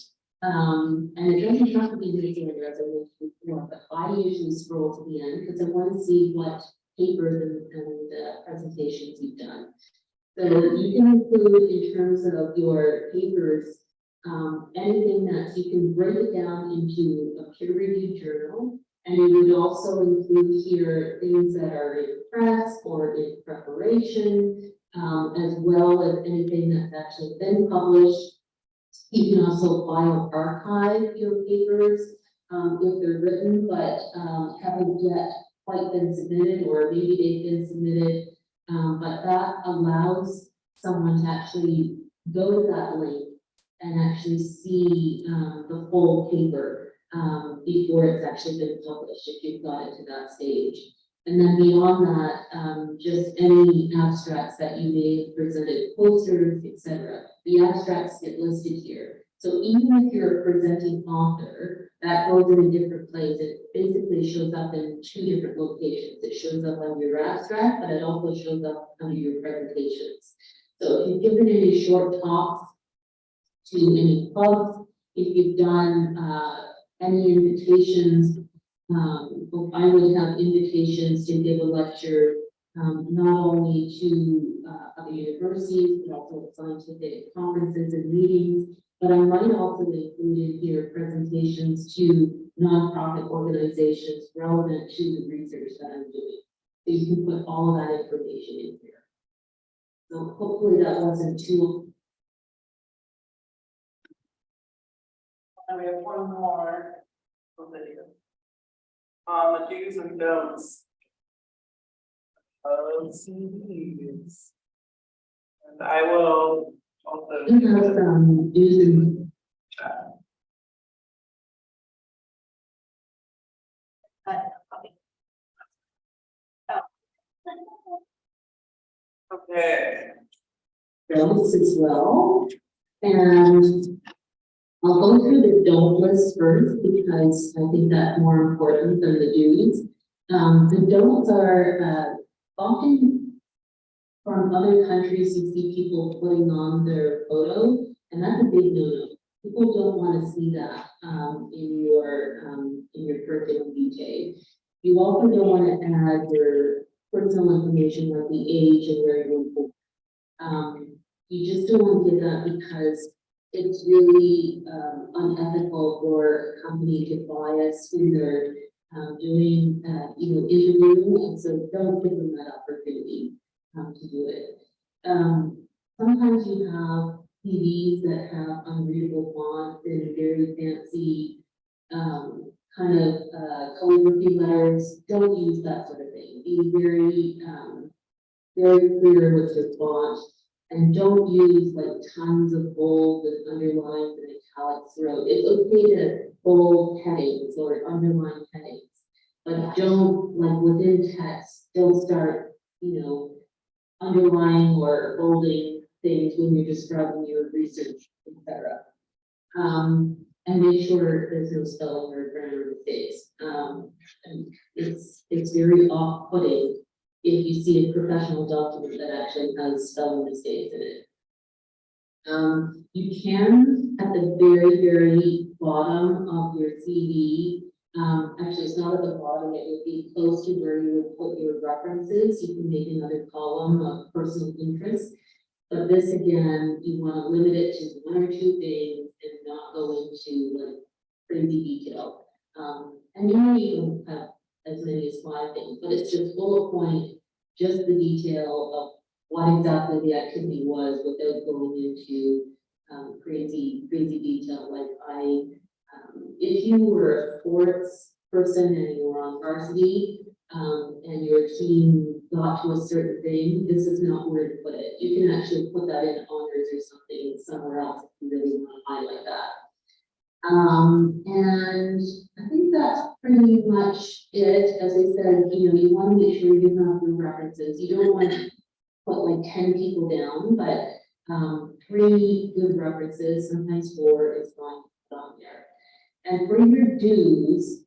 and it doesn't have to be anything as I mentioned before, but I usually scroll to the end because I want to see what papers and presentations you've done. So you can include in terms of your papers, anything that you can break it down into a peer-reviewed journal, and you would also include here things that are in press or in preparation, as well as anything that's actually been published. You can also file archive your papers if they're written, but haven't yet quite been submitted, or maybe they've been submitted. But that allows someone to actually go to that link and actually see the full paper before it's actually been published, if you've got it to that stage. And then beyond that, just any abstracts that you may have presented, posters, etc. The abstracts get listed here. So even if you're a presenting author, that goes in a different place. It basically shows up in two different locations. It shows up on your abstract, but it also shows up under your presentations. So if you've given any short talks to any clubs, if you've done any invitations, I would have invitations to give a lecture, not only to other universities, but also scientific conferences and meetings. But I might also include in here presentations to nonprofit organizations relevant to the research that I'm doing. So you can put all of that information in here. So hopefully that wasn't too. And we have one more video. The do's and don'ts of CDs. And I will also. You have using. Okay. Don'ts as well, and I'll go through the don't list first because I think that's more important than the do's. The don'ts are often from other countries. You see people putting on their photo, and that's a big no-no. People don't want to see that in your curriculum vitae. You also don't want to add your personal information like the age and where you were born. You just don't want to get that because it's really unethical for a company to bias who they're doing, interviewing, and so don't give them that opportunity to do it. Sometimes you have CVs that have unreadable fonts and very fancy kind of calligraphy letters. Don't use that sort of thing. Be very, very clear with your font. And don't use like tons of bold and underlines and italics throughout. It's okay to bold headings or underline headings, but don't, like within text, don't start, underlining or bolding things when you're describing your research, etc. And make sure there's no spelling or grammar mistakes. And it's very off-putting if you see a professional document that actually has spelling mistakes in it. You can, at the very, very bottom of your CV, actually it's not at the bottom, it would be close to where you would put your references. You can make another column of personal interest. But this again, you want to limit it to one or two things and not go into like crazy detail. And you don't even have as many as 5 things, but it's just bullet point, just the detail of what exactly the activity was without going into crazy detail, like if you were a sports person and you were on varsity, and your team got to a certain thing, this is not where to put it. You can actually put that in honors or something somewhere else if you really want to highlight that. And I think that's pretty much it. As I said, you want to make sure you have the references. You don't want to put like 10 people down, but 3 good references, sometimes 4 is fine on there. And for your dues,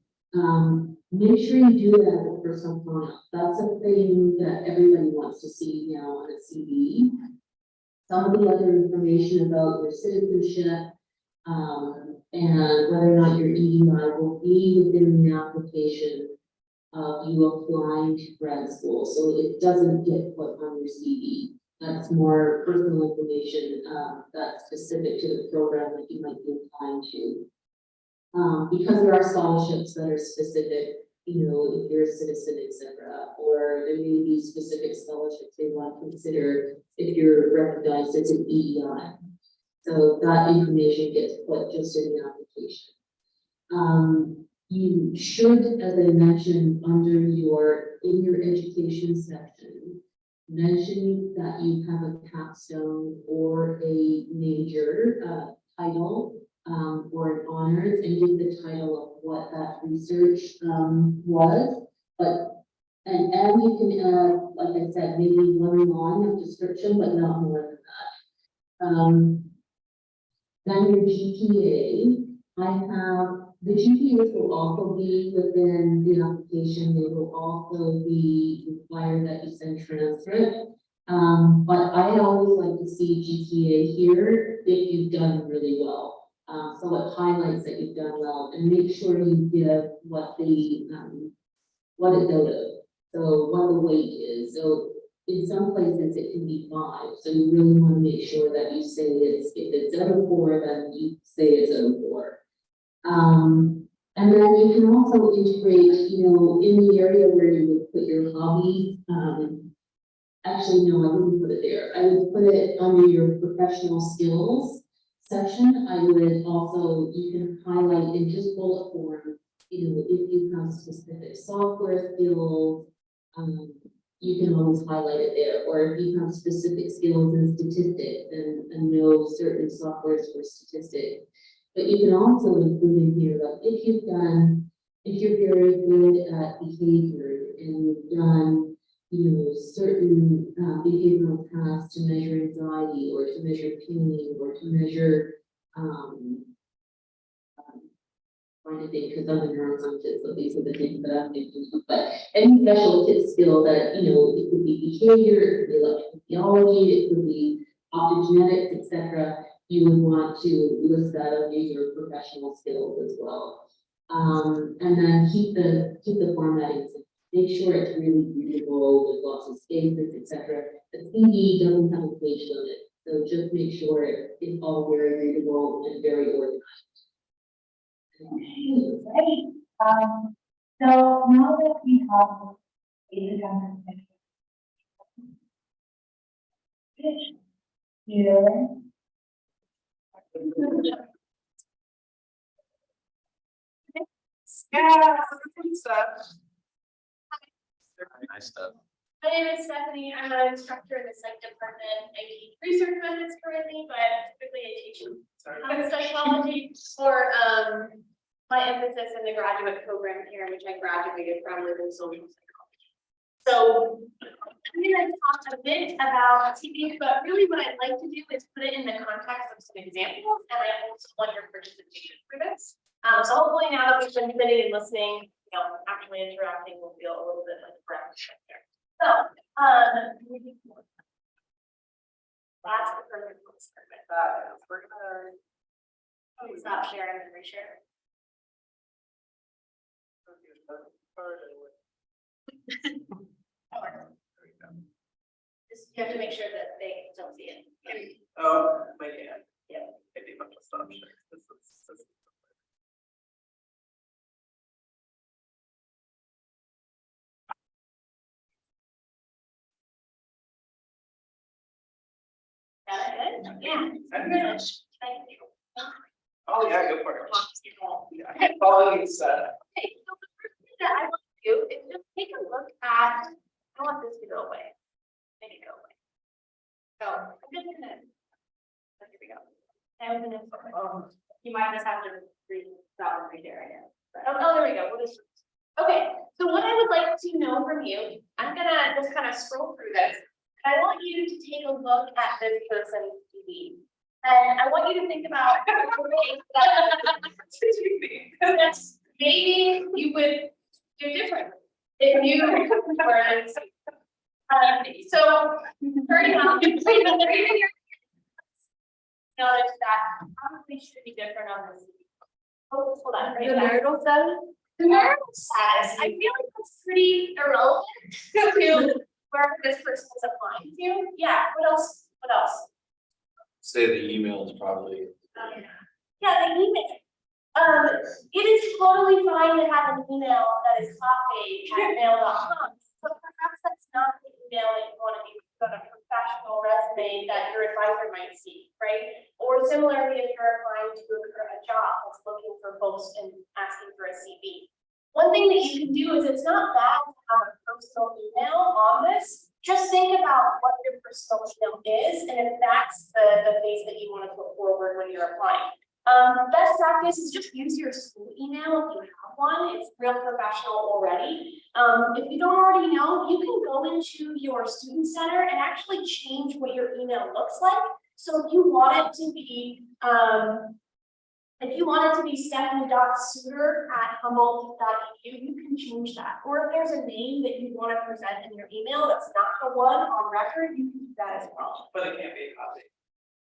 make sure you do that at the personal pronoun. That's a thing that everybody wants to see now on a CV. Some of the other information about your citizenship, and whether or not your EDI will be within the application of you applying to grad school. So it doesn't get put on your CV. That's more personal information that's specific to the program that you might be applying to. Because there are scholarships that are specific, if you're a citizen, etc., or there may be specific scholarships they want to consider if you're recognized as an EDI. So that information gets put just in the application. You should, as I mentioned, in your education section, mention that you have a capstone or a major title or an honors, and give the title of what that research was. And you can add, like I said, maybe 1 line of description, but not more than that. Then your GPA, the GPAs will also be within the application. They will also be required that you send transcript. But I always like to see GPA here if you've done really well. So it highlights that you've done well, and make sure you give what it's out of. So what the weight is. So in some places it can be 5. So you really want to make sure that you say if it's out of 4, then you say it's out of 4. And then you can also integrate, in the area where you would put your hobby. Actually, no, I wouldn't put it there. I would put it under your professional skills section. I would also, you can highlight in just bullet form, if you have specific software skills, you can always highlight it there. Or if you have specific skills in statistics and know certain softwares for statistics. But you can also include in here, like if you're very good at behavior and you've done, certain behavioral tasks to measure anxiety or to measure pain or to measure, trying to think, because I'm a neuroscientist, so these are the things that I'm thinking of. But any special skill that, it could be behavior, it could be electrophysiology, it could be optogenetics, etc. You would want to list that under your professional skills as well. And then keep the formatting. Make sure it's really readable with lots of spaces, etc. The CV doesn't have a page limit, so just make sure it's all very readable and very organized. Okay, great. So now that we have basic understanding, Yeah, good stuff. Nice stuff. My name is Stephanie. I'm an instructor in the psych department. I teach research methods currently, but typically I teach psychology for my emphasis in the graduate program here, which I graduated from within social psychology. So I'm going to talk a bit about TV, but really what I'd like to do is put it in the context of some examples, and I also want your participation for this. So hopefully now that we've been sitting and listening, actually interacting will feel a little bit like a breath there. So, that's the perfect experiment. We're gonna. Stop sharing and reshare. Just, you have to make sure that they don't see it. Oh, my hand. Yeah. Maybe I'm gonna stop sharing. This is. Got it? Yeah. I'm gonna Oh, yeah, go for it. Yeah, follow you, Seth. Okay, so the first thing that I want to do is just take a look at, I want this to go away. Make it go away. So I'm just gonna, here we go. And then, you might just have to read that one right there, I guess. Oh, there we go. We'll just, okay, so what I would like to know from you, I'm gonna just kind of scroll through this. I want you to take a look at this person's CV. And I want you to think about that's maybe you would do differently if you were in. So starting off, notice that probably should be different on this. Hold on, right? The marital status? The marital status, I feel like that's pretty irrelevant to where this person is applying to. Yeah, what else? What else? Say the email is probably. Yeah, the email. It is totally fine to have an email that is hotmail.com, but perhaps that's not the email that you want to use on a professional resume that your advisor might see, right? Or similarly, if you're applying to a job that's looking for folks and asking for a CV. One thing that you can do is it's not bad to have a personal email on this. Just think about what your personal email is, and if that's the face that you want to put forward when you're applying. Best practice is just use your school email if you have one. It's real professional already. If you don't already know, you can go into your student center and actually change what your email looks like. So if you want it to be, stephanie.souter@humboldt.edu, you can change that. Or if there's a name that you want to present in your email that's not the one on record, you can do that as well. But it can't be a copy.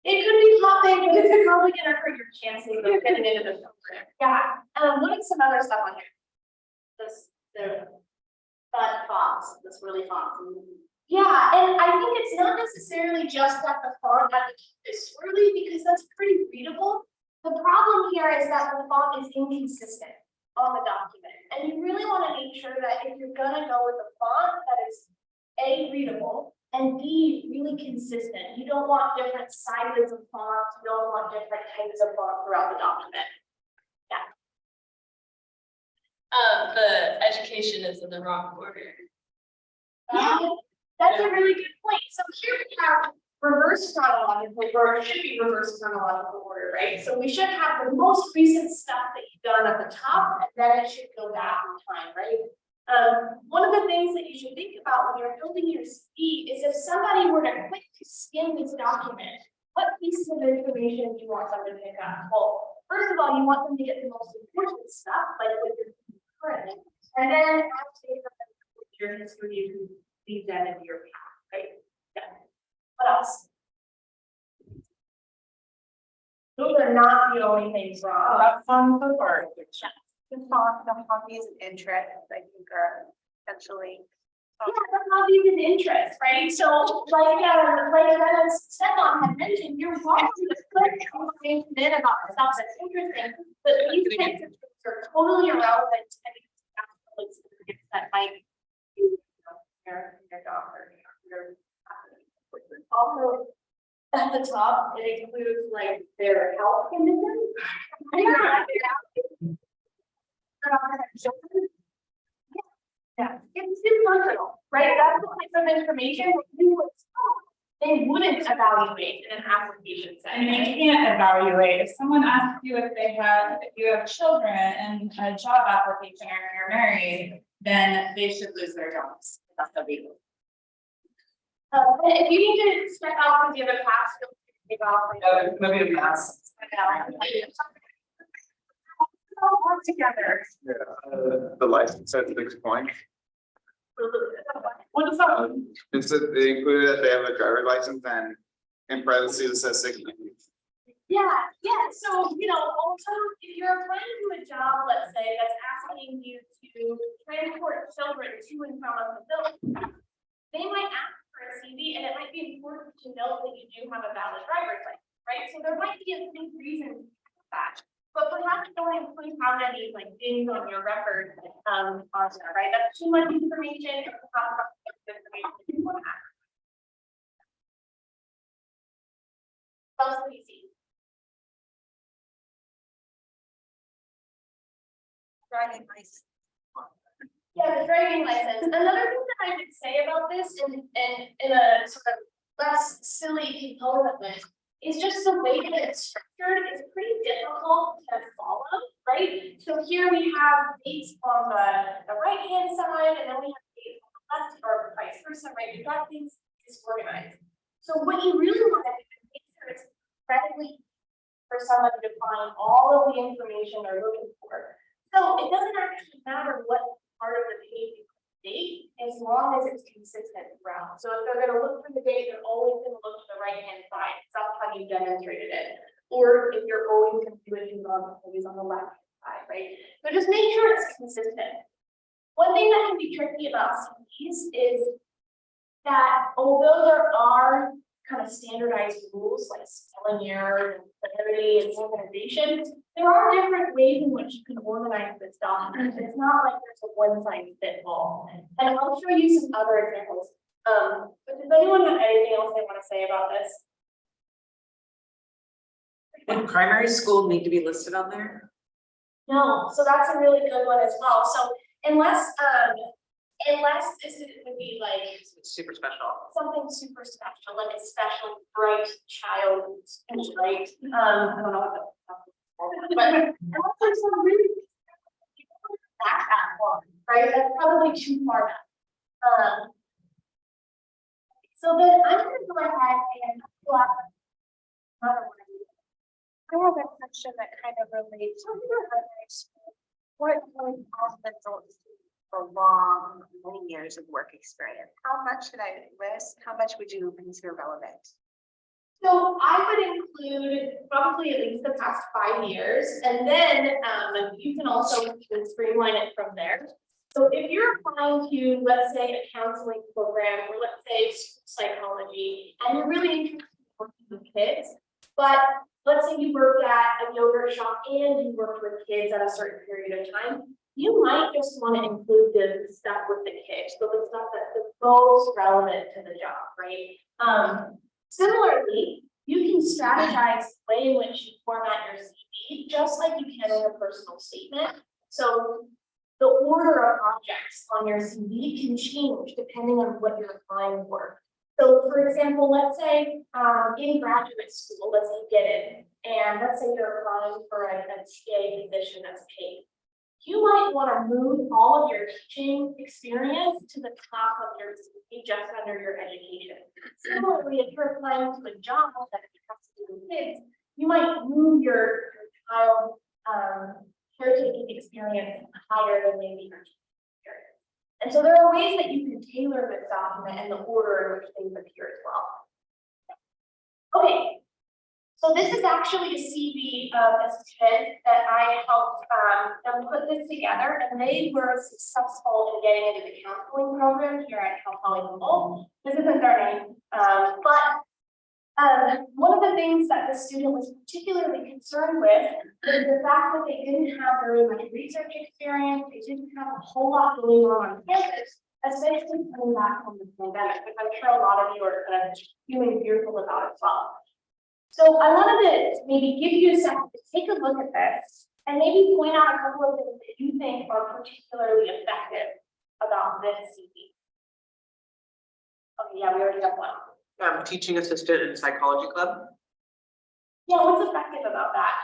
It could be topic, but it's probably gonna hurt your chances of getting into the program. Yeah, what is some other stuff on here? The fun fonts, this really font. Yeah, and I think it's not necessarily just that the font is swirly, because that's pretty readable. The problem here is that the font is inconsistent on the document, and you really want to make sure that if you're gonna go with a font that is A, readable, and B, really consistent. You don't want different sizes of fonts, you don't want different types of font throughout the document. The education is in the wrong order. That's a really good point. So here we have reverse chronological, or it should be reverse chronological order, right? So we should have the most recent stuff that you've done at the top, and then it should go back in time, right? One of the things that you should think about when you're building your CV is if somebody were to click to skim this document, what pieces of information do you want them to pick up? Well, first of all, you want them to get the most important stuff, like what you're doing currently, and then after your history, you can leave that into your path, right? Yeah. What else? Those are not the only things wrong. That's on the part. The hobbies and interests, I think, are essentially. Yeah, the hobbies and interests, right? So like Stefan had mentioned, you're welcome to put information in about stuff that's interesting, but these things are totally irrelevant to any actual experience that might be your job or your. Also, at the top, it includes like their health conditions. Yeah, it's too personal, right? That's the type of information that they wouldn't evaluate in an application And you setting. can't evaluate, if someone asks you if you have children in a job application or if you're married, then they should lose their jobs. That's illegal. If you need to step out because you have a class, you'll take off. Maybe a mass. All work together. Yeah, the license at 6 points. What is that? It's that they included that they have a driver's license and in parentheses it says 6 points. Yeah, so, also, if you're applying to a job, let's say, that's asking you to transport children to and from a facility, they might ask for a CV, and it might be important to note that you do have a valid driver's license, right? So there might be a good reason for that, but perhaps don't include how many like things on your record on there, right? That's too much information. It's not enough information you want to have. That's easy. Driving license. Yeah, the driving license. Another thing that I would say about this in a sort of less silly component of it is just the way that it's structured is pretty difficult to follow, right? So here we have dates on the right-hand side, and then we have dates on the left, or vice versa, right? We've got things disorganized. So what you really want to do is make sure it's incredibly easy for someone to find all of the information they're looking for. So it doesn't actually matter what part of the page you date, as long as it's consistent throughout. So if they're going to look for the date, they're always going to look to the right-hand side. That's how you demonstrated it. Or if you're always going to do it, you always on the left-hand side, right? So just make sure it's consistent. One thing that can be tricky about CVs is that although there are kind of standardized rules like spelling error and clarity and organization, there are different ways in which you can organize this document. It's not like there's a one-size-fits-all. And I'll show you some other examples. But does anyone have anything else they want to say about this? Would primary school need to be listed on there? No, so that's a really good one as well. So unless this would be like Super special. something super special, like a special bright child, right? I don't know what that, but unless there's some really back that far, right? That's probably too far back. So then I'm gonna go ahead and pull up another one. I have a question that kind of relates to your primary school. What would adults for long, many years of work experience? How much should I list? How much would you consider relevant? So I would include probably at least the past 5 years, and then you can also streamline it from there. So if you're applying to, let's say, a counseling program, or let's say psychology, and you're really interested in working with kids, but let's say you work at a yogurt shop and you worked with kids at a certain period of time, you might just want to include the stuff with the kids, so the stuff that's the most relevant to the job, right? Similarly, you can strategize the way in which you format your CV, just like you can in a personal statement. So the order of objects on your CV can change depending on what you're applying for. So for example, let's say in graduate school, let's say you get in, and let's say you're applying for a TA position that's paid. You might want to move all of your teaching experience to the top of your CV, just under your education. Similarly, if you're applying to a job that has to do with kids, you might move your child caretaking experience higher than maybe your teaching experience. And so there are ways that you can tailor this document and the order in which things appear as well. Okay. So this is actually a CV of a student that I helped them put this together, and they were successful in getting into the counseling program here at Cal Poly Humboldt. This isn't their name, but one of the things that the student was particularly concerned with is the fact that they didn't have very much research experience, they didn't have a whole lot going on campus, especially coming back from the pandemic, which I'm sure a lot of you are kind of feeling fearful about as well. So I wanted to maybe give you a second to take a look at this and maybe point out a couple of things that you think are particularly effective about this CV. Okay, yeah, we already have one. Teaching assistant in psychology club. Yeah, what's effective about that?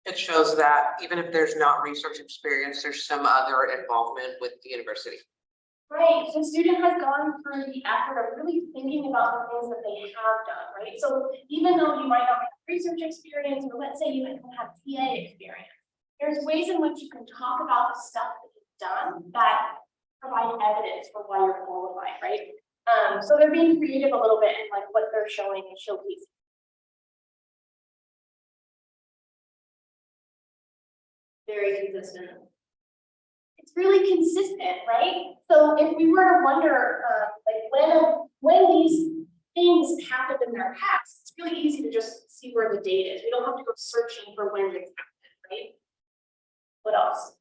It shows that even if there's not research experience, there's some other involvement with the university. Right, so student has gone through the effort of really thinking about the things that they have done, right? So even though you might not have research experience, or let's say you don't have TA experience, there's ways in which you can talk about the stuff that you've done that provide evidence for why you're qualified, right? So they're being creative a little bit in like what they're showing and showcasing. Very consistent. It's really consistent, right? So if we were to wonder, like when these things happened in their past, it's really easy to just see where the date is. We don't have to go searching for when this happened, right? What else?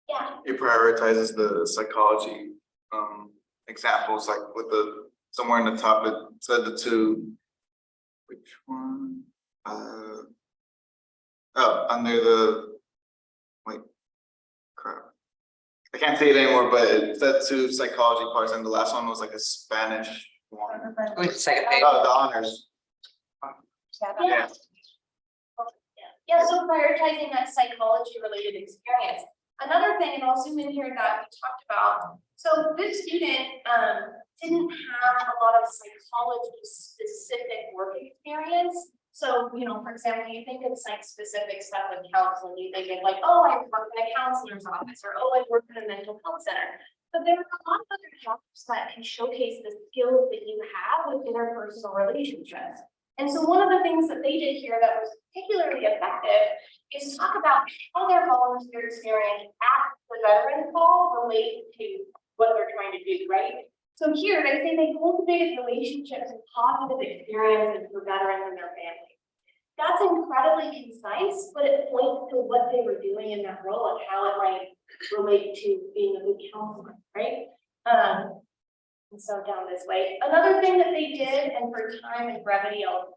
Yeah. It prioritizes the psychology examples, like with the somewhere in the top it said the two. Which one? Oh, under the, wait, crap. I can't say it anymore, but it said two psychology parts, and the last one was like a Spanish one. Wait, second page. Oh, the honors. Yeah. Yeah, so prioritizing that psychology related experience. Another thing, and I'll zoom in here that we talked about. So this student didn't have a lot of psychology specific work experience. So, you know, for example, you think of psych specific stuff with counseling, you think of like, oh, I work in a counselor's office, or oh, I work in a mental health center. But there are a lot of other jobs that can showcase the skills that you have with interpersonal relationships. And so one of the things that they did here that was particularly effective is talk about how their volunteer experience at the veteran call relates to what they're trying to do, right? So here they say they cultivated relationships and positive experiences for veterans and their families. That's incredibly concise, but it points to what they were doing in that role and how it might relate to being a good counselor, right? And so down this way. Another thing that they did, and for time and brevity, I'll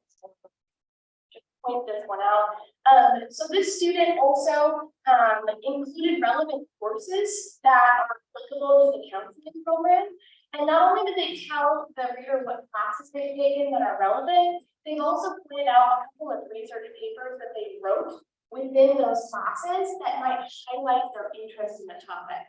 just point this one out. So this student also included relevant courses that are applicable to the counseling program. And not only did they tell the reader what classes they've taken that are relevant, they've also pointed out a couple of research papers that they wrote within those classes that might highlight their interest in the topic.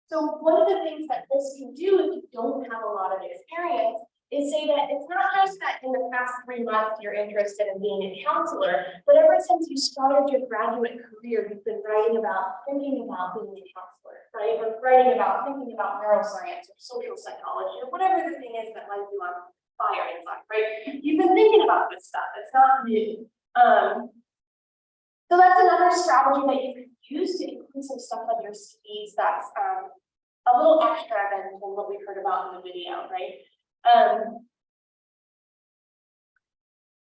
So one of the things that this can do if you don't have a lot of experience is say that it's not just that in the past 3 months you're interested in being a counselor, but ever since you started your graduate career, you've been writing about, thinking about being a counselor, right? Or writing about, thinking about neuroscience or social psychology or whatever the thing is that lights you on fire inside, right? You've been thinking about this stuff, it's not new. So that's another strategy that you can use to include some stuff on your CVs that's a little extra than what we heard about in the video, right?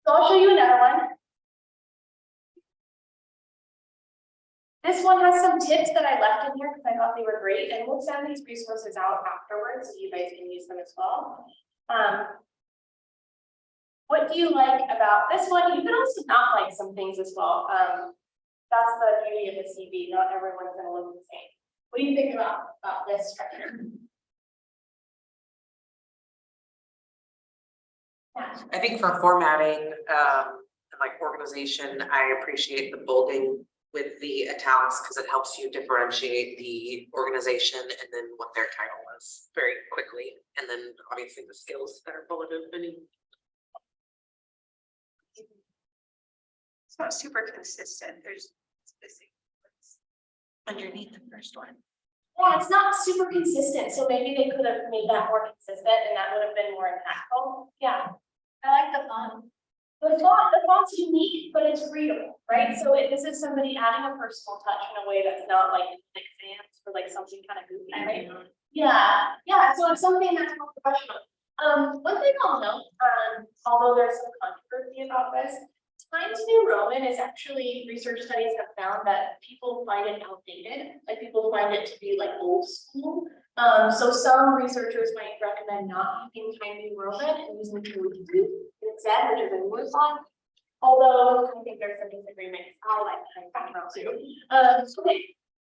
So I'll show you another one. This one has some tips that I left in here because I thought they were great, and we'll send these resources out afterwards so you guys can use them as well. What do you like about this one? You can also not like some things as well. That's the beauty of the CV. Not everyone's going to look the same. What do you think about this structure? Yeah. I think for formatting, and like organization, I appreciate the bolding with the italics because it helps you differentiate the organization and then what their title is very quickly. And then obviously the skills that are bulleted beneath. It's not super consistent. There's specific underneath the first one. Yeah, it's not super consistent, so maybe they could have made that more consistent and that would have been more impactful. Yeah, I like the font. The font's unique, but it's readable, right? So this is somebody adding a personal touch in a way that's not like exams or like something kind of goofy, right? Yeah, so it's something that's more professional. One thing I'll note, although there's some controversy about this, Times New Roman is actually, research studies have found that people find it outdated, like people find it to be like old school. So some researchers might recommend not using Times New Roman and using instead, which is a newer font. Although I think there's some disagreements. I like Times New Roman too. Okay.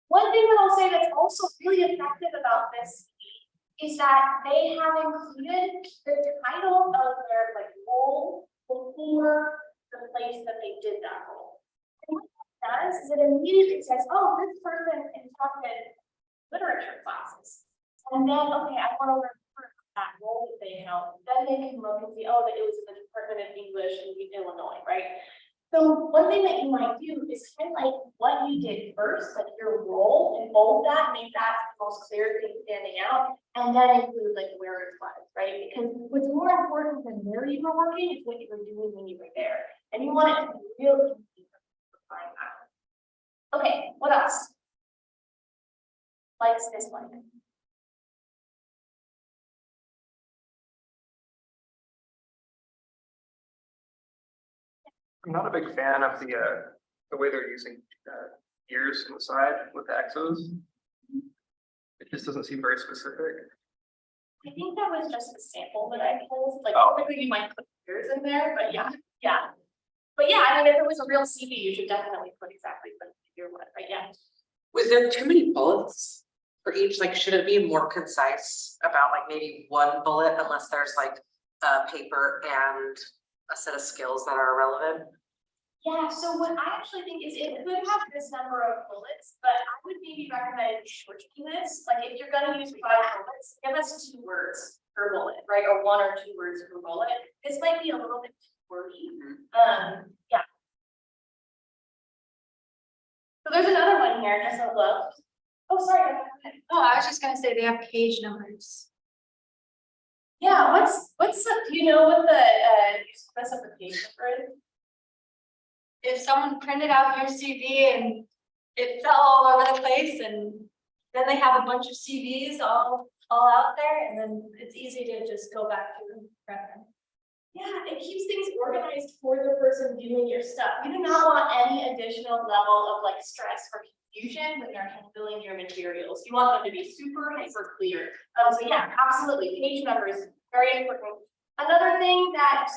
One thing that I'll say that's also really effective about this is that they have included the title of their like role before the place that they did that role. And what that does is it immediately says, oh, this person instructed literature classes. And then, okay, I want to refer to that role that they held. Then they can look and see, oh, that it was in the Department of English in Illinois, right? So one thing that you might do is highlight what you did first, like your role, and bold that, make that the most clear thing standing out, and then include like where it was, right? Because what's more important than where you were working is what you were doing when you were there. And you want it to be really easy to find out. Okay, what else? Likes this one. I'm not a big fan of the way they're using ears on the side with the exos. It just doesn't seem very specific. I think that was just a sample that I pulled. Like, Oh. typically you might put ears in there, but yeah. But yeah, I mean, if it was a real CV, you should definitely put exactly what you're what, right? Yeah. Was there too many bullets for each? Like, should it be more concise about like maybe one bullet unless there's like a paper and a set of skills that are relevant? Yeah, so what I actually think is it could have this number of bullets, but I would maybe recommend shortening this. Like if you're gonna use 5 bullets, give us 2 words per bullet, right? Or 1 or 2 words per bullet. This might be a little bit too wordy. Yeah. So there's another one here, just a look. Oh, sorry. Go ahead. Oh, I was just gonna say they have page numbers. Yeah, what's the, do you know what the usefulness of the page number is? If someone printed out your CV and it fell all over the place and then they have a bunch of CVs all out there and then it's easy to just go back to them. Yeah, it keeps things organized for the person doing your stuff. You do not want any additional level of like stress or confusion when they're handling your materials. You want them to be super hyper clear. So yeah, absolutely. Page numbers, very important. Another thing that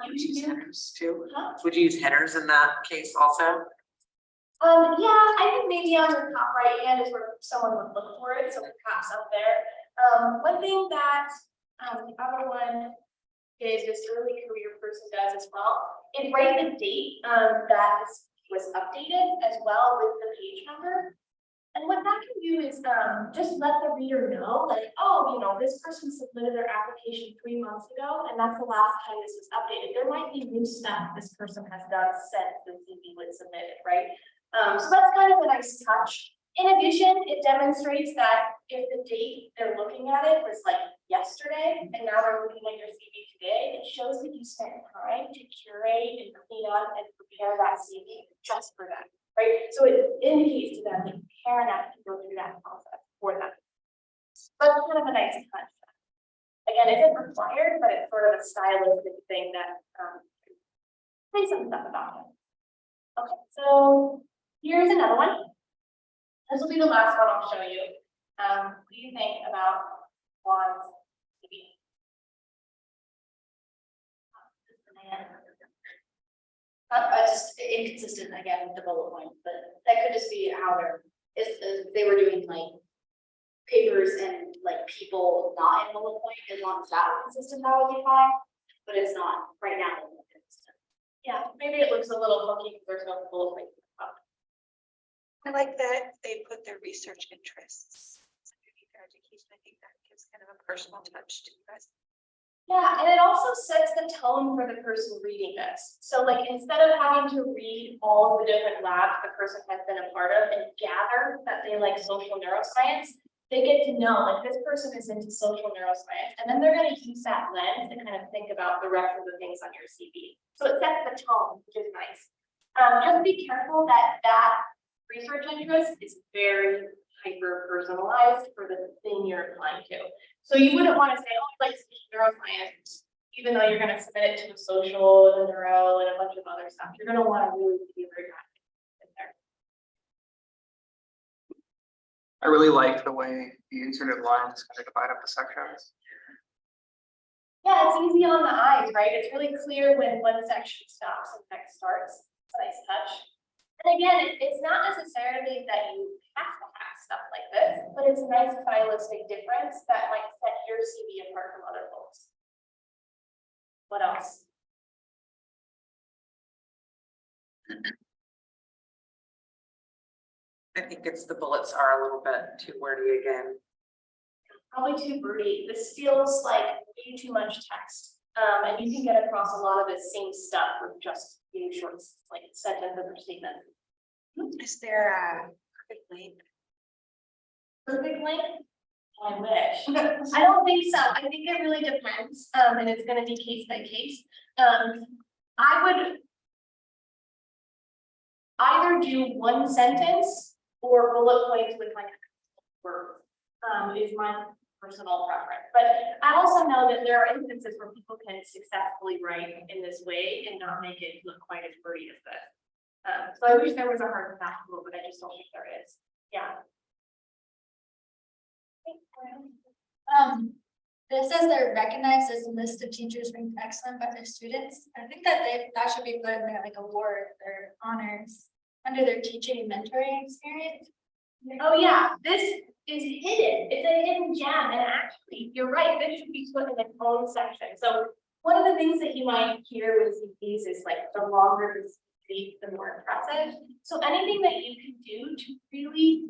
you should do. Headers too? Huh? Would you use headers in that case also? Yeah, I think maybe on the top right hand is where someone would look for it, so perhaps up there. One thing that the other one is this early career person does as well is write the date that this was updated as well with the page number. And what that can do is just let the reader know, like, oh, you know, this person submitted their application 3 months ago, and that's the last time this was updated. There might be new stuff this person has done since the CV was submitted, right? So that's kind of a nice touch. In addition, it demonstrates that if the date they're looking at it was like yesterday, and now they're looking at your CV today, it shows that you spent time to curate and clean up and prepare that CV just for that. Right, so it indicates to them that you care enough to go through that process for them. So that's kind of a nice touch. Again, it isn't required, but it's sort of a stylistic thing that say some stuff about it. Okay, so here's another one. This will be the last one I'll show you. What do you think about Juan's CV? Just inconsistent again with the bullet point, but that could just be how they're, if they were doing like papers and like people not in bullet point, as long as that was consistent, that would be fine, but it's not right now. Yeah, maybe it looks a little funky because there's no bullet point. I like that they put their research interests underneath their education. I think that gives kind of a personal touch to you guys. Yeah, and it also sets the tone for the person reading this. So like, instead of having to read all the different labs the person has been a part of and gather that they like social neuroscience, they get to know like this person is into social neuroscience, and then they're going to use that lens to kind of think about the rest of the things on your CV. So it sets the tone, which is nice. Just be careful that research interest is very hyper personalized for the thing you're applying to. So you wouldn't want to say, oh, I like neuroscience, even though you're going to submit it to the social and the neuro and a bunch of other stuff. You're going to want to really be very in there. I really like the way the inserted lines kind of divide up the sections. Yeah, it's easy on the eyes, right? It's really clear when one section stops and next starts. It's a nice touch. And again, it's not necessarily that you have to have stuff like this, but it's a nice stylistic difference that might set your CV apart from other folks. What else? I think it's the bullets are a little bit too wordy again. Probably too wordy. This feels like way too much text. And you can get across a lot of the same stuff with just few short, like sentence or statement. Is there a perfect length? Perfect length? I wish. I don't think so. I think it really depends. And it's going to be case by case. I would either do one sentence or bullet points with like a word. Is my personal preference. But I also know that there are instances where people can successfully write in this way and not make it look quite as wordy as this. So I wish there was a hard and fast rule, but I just don't think there is. Yeah. It says they're recognized as a list of teachers ranked excellent by their students. I think that that should be put in there like award or honors under their teaching and mentoring experience. Oh, yeah, this is hidden. It's a hidden gem, and actually, you're right, this should be put in its own section. So one of the things that you might hear with CVs is like the longer the CV, the more impressive. So anything that you can do to really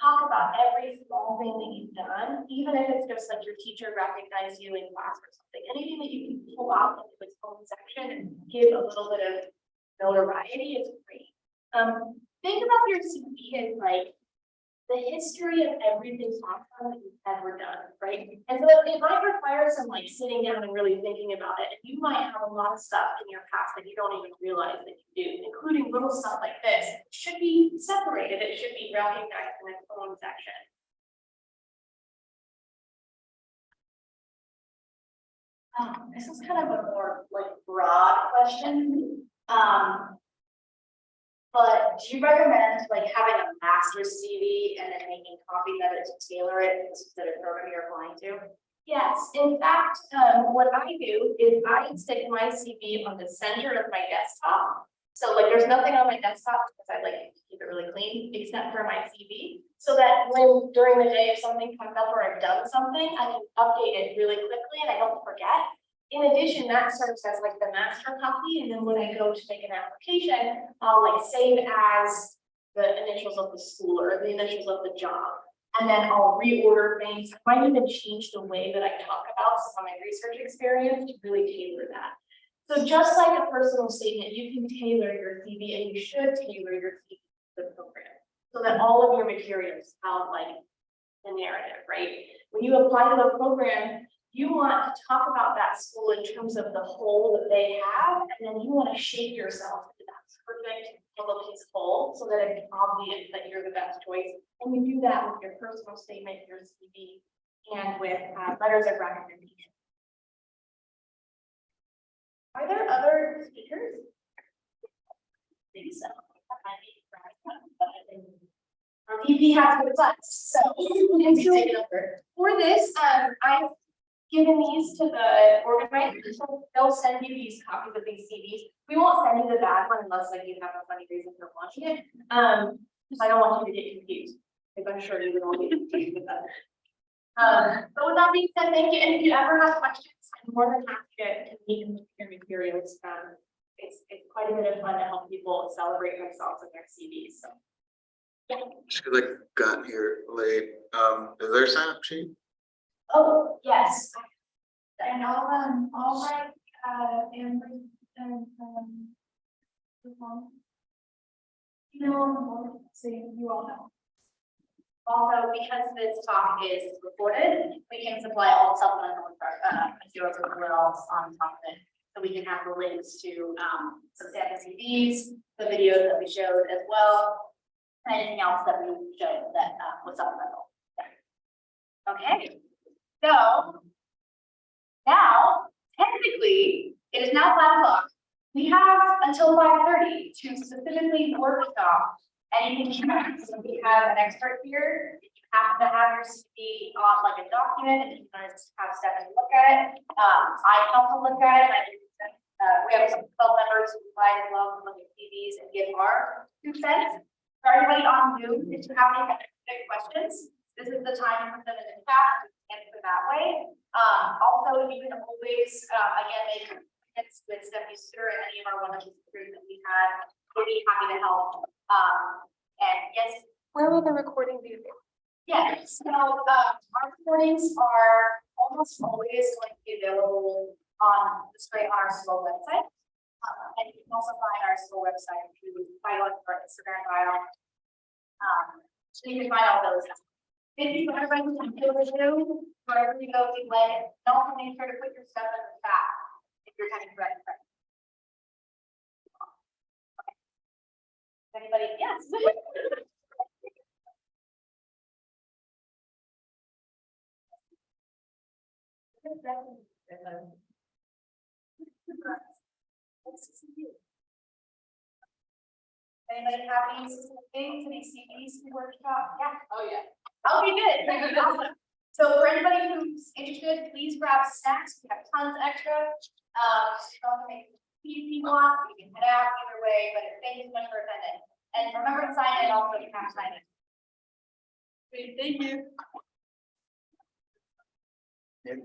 talk about every small thing that you've done, even if it's just like your teacher recognized you in class or something, anything that you can pull out into its own section and give a little bit of notoriety is great. Think about your CV as like the history of everything awesome that you've ever done, right? And so it might require some like sitting down and really thinking about it. And you might have a lot of stuff in your past that you don't even realize that you do, including little stuff like this. It should be separated. It should be recognized in its own section. This is kind of a more like broad question. But do you recommend like having a master's CV and then making copies of it to tailor it to the program you're applying to? Yes, in fact, what I do is I stick my CV on the center of my desktop. So like there's nothing on my desktop because I like to keep it really clean except for my CV. So that when during the day if something comes up or I've done something, I can update it really quickly and I don't forget. In addition, that serves as like the master copy, and then when I go to make an application, I'll like save as the initials of the school or the initials of the job. And then I'll reorder things. I might even change the way that I talk about some of my research experience to really tailor that. So just like a personal statement, you can tailor your CV and you should tailor your CV to the program so that all of your materials sound like the narrative, right? When you apply to the program, you want to talk about that school in terms of the whole that they have, and then you want to shape yourself into that perfect little piece of whole so that it's obvious that you're the best choice. And you do that with your personal statement, your CV, and with letters of recommendation. Are there other speakers? I think so. That might be right. Our VP has good class, so for this, I've given these to the organizers, so they'll send you these copies of these CDs. We won't send you the bad one unless like you have a funny reason for launching it. Because I don't want you to get confused, because I'm sure you would all get confused with that. But with that being said, thank you. And if you ever have questions, I'm more than happy to meet and look at your materials. It's quite a bit of fun to help people celebrate themselves in their CVs. So yeah. She like got here late. Is there a sign up sheet? Oh, yes. And all right, Amber, and, so you all know. Also, because this talk is recorded, we can supply all supplemental materials as well on top of it. So we can have the links to some sample CDs, the videos that we showed as well, and anything else that we showed that was supplemental. Okay, so now technically it is now 5 o'clock. We have until 5:30 to specifically workshop anything you have. So we have an expert here. You have to have your CV on like a document, and you guys have Stephanie look at it. I can also look at it. We have some 12 members who provide as well to look at CVs and give our 2 cents. For everybody on Zoom, if you have any questions, this is the time to put them in the chat and answer that way. Also, you can always again make comments with Stephanie Souter and any of our wonderful speakers that we had. We'll be happy to help. And yes. Where will the recording be? Yeah, so our recordings are almost always going to be available on straight on our SOAR website. And you can also find our SOAR website if you find on our Instagram bio. So you can find all those. Thank you for everybody who came to Zoom. Wherever you go, if you like it, don't make sure to put your stuff in the chat if you're kind of ready. Anybody? Yes. Anybody have any specific things, any CVs to workshop? Yeah. Oh yeah. Okay, good. Awesome. So for anybody who's interested, please grab snacks, we have tons extra. Don't make if you want, you can head out either way, but thank you so much for attending. And remember to sign in also, you have to sign in. Thank you. Yeah.